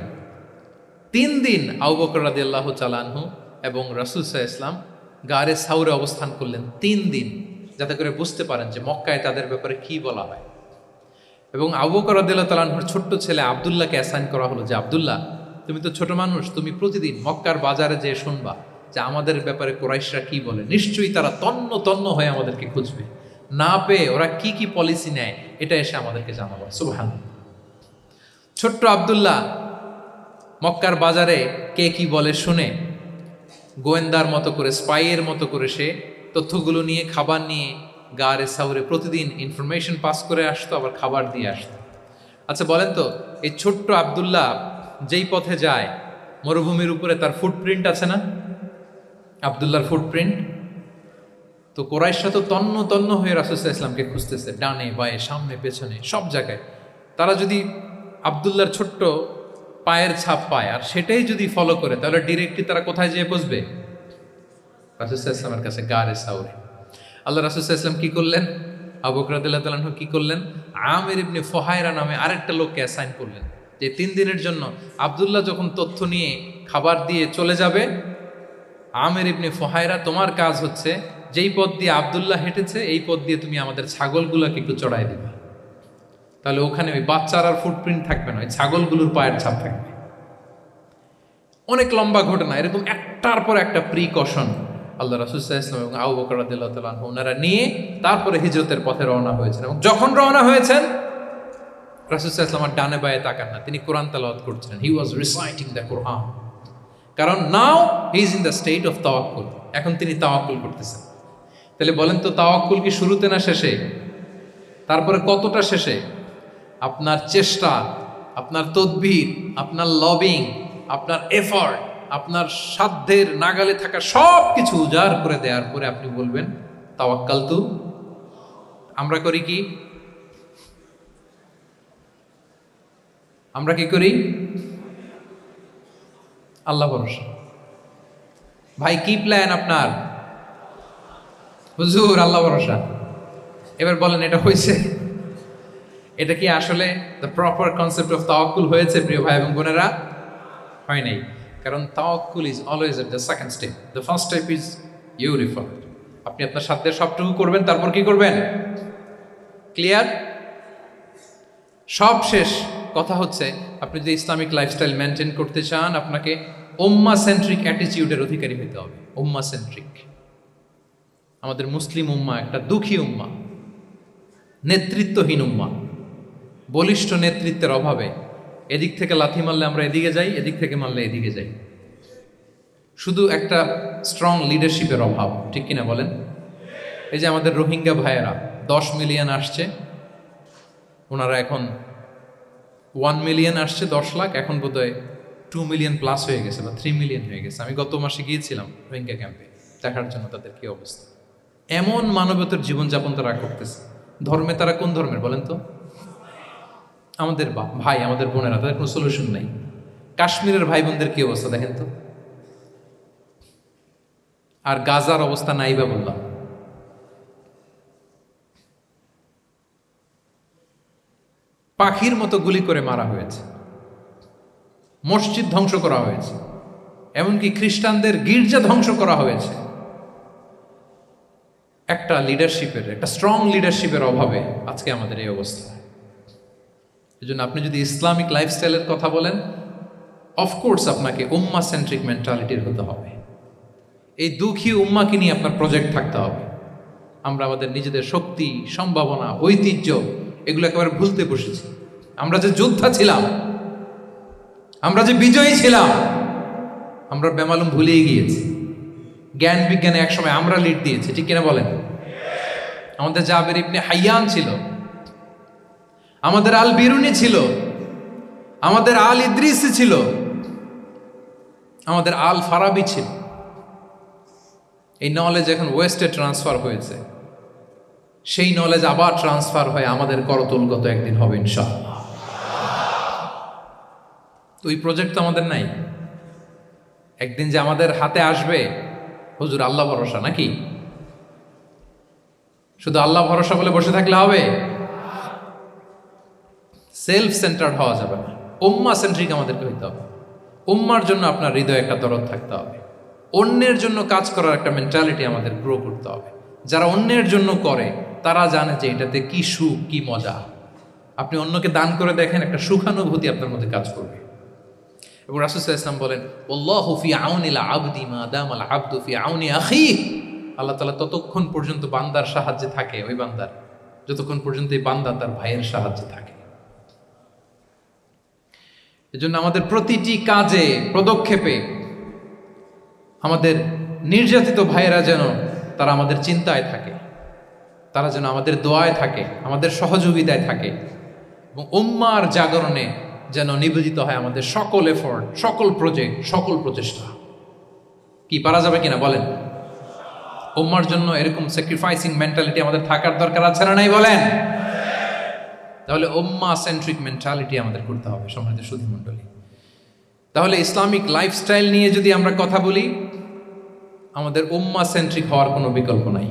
Speaker 1: 3 দিন আবু বকর রাদিয়াল্লাহু তাআলা আনহু এবং রাসূল সাল্লাল্লাহু আলাইহি ওয়াসাল্লাম গারে সাউরে অবস্থান করলেন 3 দিন, যাতে করে বুঝতে পারেন যে মক্কায় তাদের ব্যাপারে কি বলা হয়। এবং আবু বকর রাদিয়াল্লাহু তাআলা আনহুর ছোট্ট ছেলে আব্দুল্লাহকে অ্যাসাইন করা হলো যে, আব্দুল্লাহ, তুমি তো ছোট মানুষ, তুমি প্রতিদিন মক্কার বাজারে যেয়ে শুনবা যে আমাদের ব্যাপারে কুরাইশরা কি বলে, নিশ্চয়ই তারা তন্ন তন্ন হয়ে আমাদেরকে খুঁজবে, না পেয়ে ওরা কি কি পলিসি নেয় এটা এসে আমাদেরকে জানাবো। সুবহানাল্লাহ। ছোট্ট আব্দুল্লাহ মক্কার বাজারে কে কি বলে শুনে গোয়েন্দার মতো করে, স্পাইয়ের মতো করে সে তথ্যগুলো নিয়ে, খাবার নিয়ে গারে সাউরে প্রতিদিন ইনফরমেশন পাস করে আসতো, আবার খাবার দিয়ে আসতো। আচ্ছা বলেন তো, এই ছোট্ট আব্দুল্লাহ যেই পথে যায় মরুভূমির উপরে তার ফুটপ্রিন্ট আছে না, আব্দুল্লাহর ফুটপ্রিন্ট। তো কুরাইশরা তো তন্ন তন্ন হয়ে রাসূল সাল্লাল্লাহু আলাইহি ওয়াসাল্লামকে খুঁজতেছে, ডানে বায়ে সামনে পেছনে সব জায়গায়। তারা যদি আব্দুল্লাহর ছোট্ট পায়ের ছাপ পায় আর সেটাই যদি ফলো করে, তাহলে ডিরেক্টলি তারা কোথায় যেয়ে পৌঁছবে? রাসূল সাল্লাল্লাহু আলাইহি ওয়াসাল্লামের কাছে, গারে সাউরে। আল্লাহ রাসূল সাল্লাল্লাহু আলাইহি ওয়াসাল্লাম কি করলেন? আবু বকর রাদিয়াল্লাহু তাআলা আনহু কি করলেন? আমির ইবনে ফুহায়রা নামে আরেকটা লোককে অ্যাসাইন করলেন, যে 3 দিনের জন্য আব্দুল্লাহ যখন তথ্য নিয়ে খাবার দিয়ে চলে যাবে, আমির ইবনে ফুহায়রা, তোমার কাজ হচ্ছে যেই পথ দিয়ে আব্দুল্লাহ হেঁটেছে এই পথ দিয়ে তুমি আমাদের ছাগলগুলোকে একটু চড়াই দিবে। তাহলে ওখানে ওই বাচ্চার আর ফুটপ্রিন্ট থাকবে না, ওই ছাগলগুলোর পায়ের ছাপ থাকবে। অনেক লম্বা ঘটনা, এরকম একটার পর একটা প্রিকশন আল্লাহ রাসূল সাল্লাল্লাহু আলাইহি ওয়াসাল্লাম এবং আবু বকর রাদিয়াল্লাহু তাআলা আনহু ওনারা নিয়ে তারপরে হিজরতের পথে রওনা হয়েছেন। এবং যখন রওনা হয়েছেন রাসূল সাল্লাল্লাহু আলাইহি ওয়াসাল্লাম ডানে বায়ে তাকান না, তিনি কোরআন তেলাওয়াত করছিলেন। হি ওয়াজ রিসাইটিং দ্য কোরআন, কারণ now he is in the state of tawakkul, এখন তিনি তাওয়াক্কুল করতেছেন। তাহলে বলেন তো, তাওয়াক্কুল কি শুরুতে না শেষে? তারপরে কতটা শেষে? আপনার চেষ্টা, আপনার তদবির, আপনার লবিং, আপনার এফর্ট, আপনার সাধ্যের নাগালে থাকা সব কিছু উজাড় করে দেওয়ার পরে আপনি বলবেন তাওয়াক্কালতু। আমরা করি কি? আমরা কি করি? আল্লাহ ভরসা। ভাই কি প্ল্যান আপনার? হুজুর আল্লাহ ভরসা। এবার বলেন, এটা হয়েছে? এটা কি আসলে দ্য প্রপার কনসেপ্ট অফ তাওয়াক্কুল হয়েছে প্রিয় ভাই এবং বোনেরা? হয় নাই। কারণ তাওয়াক্কুল is always at the second step, the first step is you refer. আপনি আপনার সাধ্যের সবটুকু করবেন, তারপর কি করবেন? ক্লিয়ার? সব শেষ। কথা হচ্ছে, আপনি যদি ইসলামিক লাইফস্টাইল মেনটেন করতে চান, আপনাকে উম্মা সেন্ট্রিক অ্যাটিটিউডের অধিকারী হতে হবে। উম্মা সেন্ট্রিক। আমাদের মুসলিম উম্মা একটা দুঃখী উম্মা, নেতৃত্বহীন উম্মা, বলিষ্ঠ নেতৃত্বের অভাবে এদিক থেকে লাথি মারলে আমরা এদিকে যাই, এদিক থেকে মারলে এদিকে যাই। শুধু একটা স্ট্রং লিডারশিপের অভাব, ঠিক কিনা বলেন? এই যে আমাদের রোহিঙ্গা ভাইয়েরা 10 মিলিয়ন আসছে, ওনারা এখন 1 মিলিয়ন আসছে, 10 লাখ, এখন বোধহয় 2 মিলিয়ন প্লাস হয়ে গেছে বা 3 মিলিয়ন হয়ে গেছে। আমি গত মাসে গিয়েছিলাম রোহিঙ্গা ক্যাম্পে দেখার জন্য তাদের কি অবস্থা। এমন মানবতার জীবনযাপন তারা করতেছে। ধর্মে তারা কোন ধর্মের বলেন তো? আমাদের ভাই, আমাদের বোনেরা, তাদের কোনো সলিউশন নাই। কাশ্মীরের ভাই বোনদের কি অবস্থা দেখেন তো। আর গাজার অবস্থা নাই বা বললাম। পাখির মতো গুলি করে মারা হয়েছে, মসজিদ ধ্বংস করা হয়েছে, এমনকি খ্রিস্টানদের গির্জা ধ্বংস করা হয়েছে। একটা লিডারশিপের, একটা স্ট্রং লিডারশিপের অভাবে আজকে আমাদের এই অবস্থা। এই জন্য আপনি যদি ইসলামিক লাইফস্টাইলের কথা বলেন, অফকোর্স আপনাকে উম্মা সেন্ট্রিক মেন্টালিটির হতে হবে। এই দুঃখী উম্মাকে নিয়ে আপনার প্রজেক্ট থাকতে হবে। আমরা আমাদের নিজেদের শক্তি, সম্ভাবনা, ঐতিহ্য এগুলো একেবারে ভুলতে বসেছি। আমরা যে যোদ্ধা ছিলাম, আমরা যে বিজয়ী ছিলাম, আমরা বেমালুম ভুলেই গিয়েছি। জ্ঞান বিজ্ঞানে একসময় আমরা লিড দিয়েছি, ঠিক কিনা বলেন? আমাদের জাবের ইবনে হাইয়ান ছিল, আমাদের আল বিরুনি ছিল, আমাদের আল ইদ্রিসি ছিল, আমাদের আল ফারাবি ছিল। এই নলেজ এখন ওয়েস্টে ট্রান্সফার হয়েছে, সেই নলেজ আবার ট্রান্সফার হয়ে আমাদের করতলগত একদিন হবে ইনশাআল্লাহ। তো এই প্রজেক্ট তো আমাদের নাই, একদিন যে আমাদের হাতে আসবে, হুজুর আল্লাহ ভরসা নাকি? শুধু আল্লাহ ভরসা বলে বসে থাকলে হবে? সেলফ সেন্টার্ড হওয়া যাবে না, উম্মা সেন্ট্রিক আমাদেরকে হইতে হবে। উম্মার জন্য আপনার হৃদয়ে একটা দরদ থাকতে হবে, অন্যের জন্য কাজ করার একটা মেন্টালিটি আমাদের গ্রো করতে হবে। যারা অন্যের জন্য করে তারা জানে যে এটাতে কি সুখ, কি মজা। আপনি অন্যকে দান করে দেখেন, একটা সুখানুভূতি আপনার মধ্যে কাজ করবে। এবং রাসূল সাল্লাল্লাহু আলাইহি ওয়াসাল্লাম বলেন, আল্লাহু ফি আউনিল আবদি মা দামাল আবদু ফি আউনি আখিহি। আল্লাহ তাআলা ততক্ষণ পর্যন্ত বান্দার সাহায্যে থাকে, ওই বান্দার, যতক্ষণ পর্যন্ত এই বান্দা তার ভাইয়ের সাহায্যে থাকে। এজন্য আমাদের প্রতিটি কাজে, পদক্ষেপে আমাদের নির্যাতিত ভাইয়েরা যেন তারা আমাদের চিন্তায় থাকে, তারা যেন আমাদের দোয়ায় থাকে, আমাদের সহযোগিতায় থাকে, এবং উম্মার জাগরণে যেন নিবেদিত হয় আমাদের সকল এফোর্ট, সকল প্রজেক্ট, সকল প্রচেষ্টা। কি পারা যাবে কিনা বলেন? উম্মার জন্য এরকম স্যাক্রিফাইসিং মেন্টালিটি আমাদের থাকার দরকার আছে না নাই বলেন? তাহলে উম্মা সেন্ট্রিক মেন্টালিটি আমাদের করতে হবে সম্মানিত সুধী মণ্ডলী। তাহলে ইসলামিক লাইফস্টাইল নিয়ে যদি আমরা কথা বলি, আমাদের উম্মা সেন্ট্রিক হওয়ার কোনো বিকল্প নাই।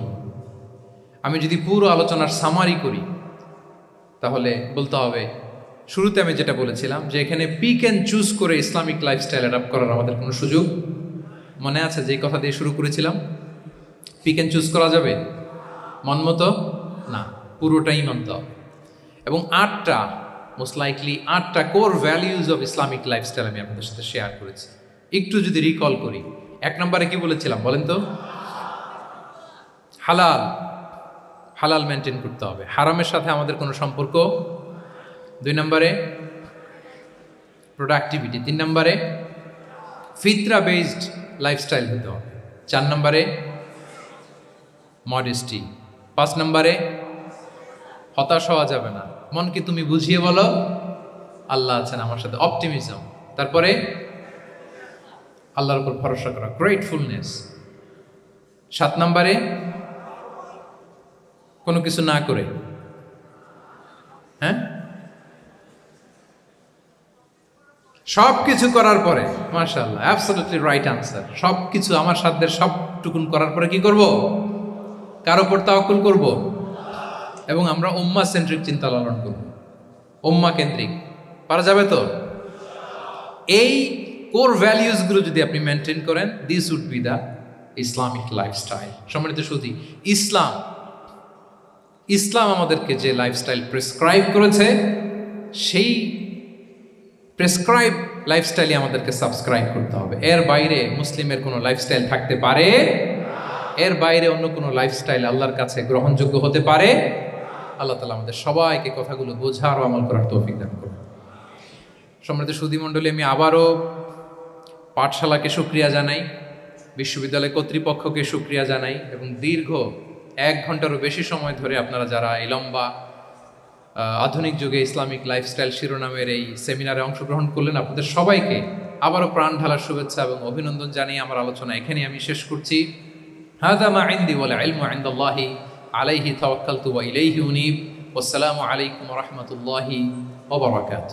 Speaker 1: আমি যদি পুরো আলোচনার সামারি করি, তাহলে বলতে হবে, শুরুতে আমি যেটা বলেছিলাম যে এখানে পিক অ্যান্ড চুজ করে ইসলামিক লাইফস্টাইল অ্যাডাপ্ট করার আমাদের কোনো সুযোগ, মনে আছে যে কথা দিয়ে শুরু করেছিলাম? পিক অ্যান্ড চুজ করা যাবে মন মতো? না, পুরোটাই মানতে হবে। এবং 8টা, মোস্ট লাইকলি 8টা core values of Islamic lifestyle আমি আপনাদের সাথে শেয়ার করেছি। একটু যদি রিকল করি, 1 নম্বরে কি বলেছিলাম বলেন তো? হালাল, হালাল মেনটেন করতে হবে, হারামের সাথে আমাদের কোনো সম্পর্ক। 2 নম্বরে প্রোডাক্টিভিটি। 3 নম্বরে ফিতরা বেসড লাইফস্টাইল হতে হবে। 4 নম্বরে মডেস্টি। 5 নম্বরে হতাশ হওয়া যাবে না, মনকে তুমি বুঝিয়ে বলো আল্লাহ আছেন আমার সাথে, অপটিমিজম। তারপরে আল্লাহর উপর ভরসা করা, গ্রেটফুলনেস। 7 নম্বরে কোনো কিছু না করে, হ্যাঁ, সব কিছু করার পরে, মাশাআল্লাহ, অ্যাবসলিউটলি রাইট আনসার। সব কিছু আমার সাধ্যের সবটুকুন করার পরে কি করব? কার উপর তাওয়াক্কুল করব, এবং আমরা উম্মা সেন্ট্রিক চিন্তা লালন করব, উম্মা কেন্দ্রিক। পারা যাবে তো? এই কোর ভ্যালিউজগুলো যদি আপনি মেনটেন করেন, this would be the Islamic lifestyle. সম্মানিত সুধী, ইসলাম আমাদেরকে যে লাইফস্টাইল প্রেসক্রাইব করেছে, সেই প্রেসক্রাইব লাইফস্টাইলই আমাদেরকে সাবস্ক্রাইব করতে হবে। এর বাইরে মুসলিমের কোনো লাইফস্টাইল থাকতে পারে? এর বাইরে অন্য কোনো লাইফস্টাইল আল্লাহর কাছে গ্রহণযোগ্য হতে পারে? আল্লাহ তাআলা আমাদের সবাইকে কথাগুলো বোঝার ও আমল করার তৌফিক দান করুন। সম্মানিত সুধী মণ্ডলী, আমি আবারও পাঠশালাকে শুকরিয়া জানাই, বিশ্ববিদ্যালয় কর্তৃপক্ষকে শুকরিয়া জানাই, এবং দীর্ঘ 1 ঘন্টারও বেশি সময় ধরে আপনারা যারা এই লম্বা আধুনিক যুগে ইসলামিক লাইফস্টাইল শিরোনামের এই সেমিনারে অংশগ্রহণ করলেন, আপনাদের সবাইকে আবারও প্রাণ ঢালার শুভেচ্ছা এবং অভিনন্দন জানিয়ে আমার আলোচনা এখানে আমি শেষ করছি। হাযা মা ইনদি ওয়াল ইলমু ইনদাল্লাহি আলাইহি তাওয়াক্কালতু ওয়া ইলাইহি উনীব। ওয়াসসালামু আলাইকুম ওয়া রাহমাতুল্লাহি ওয়া বারাকাতুহু।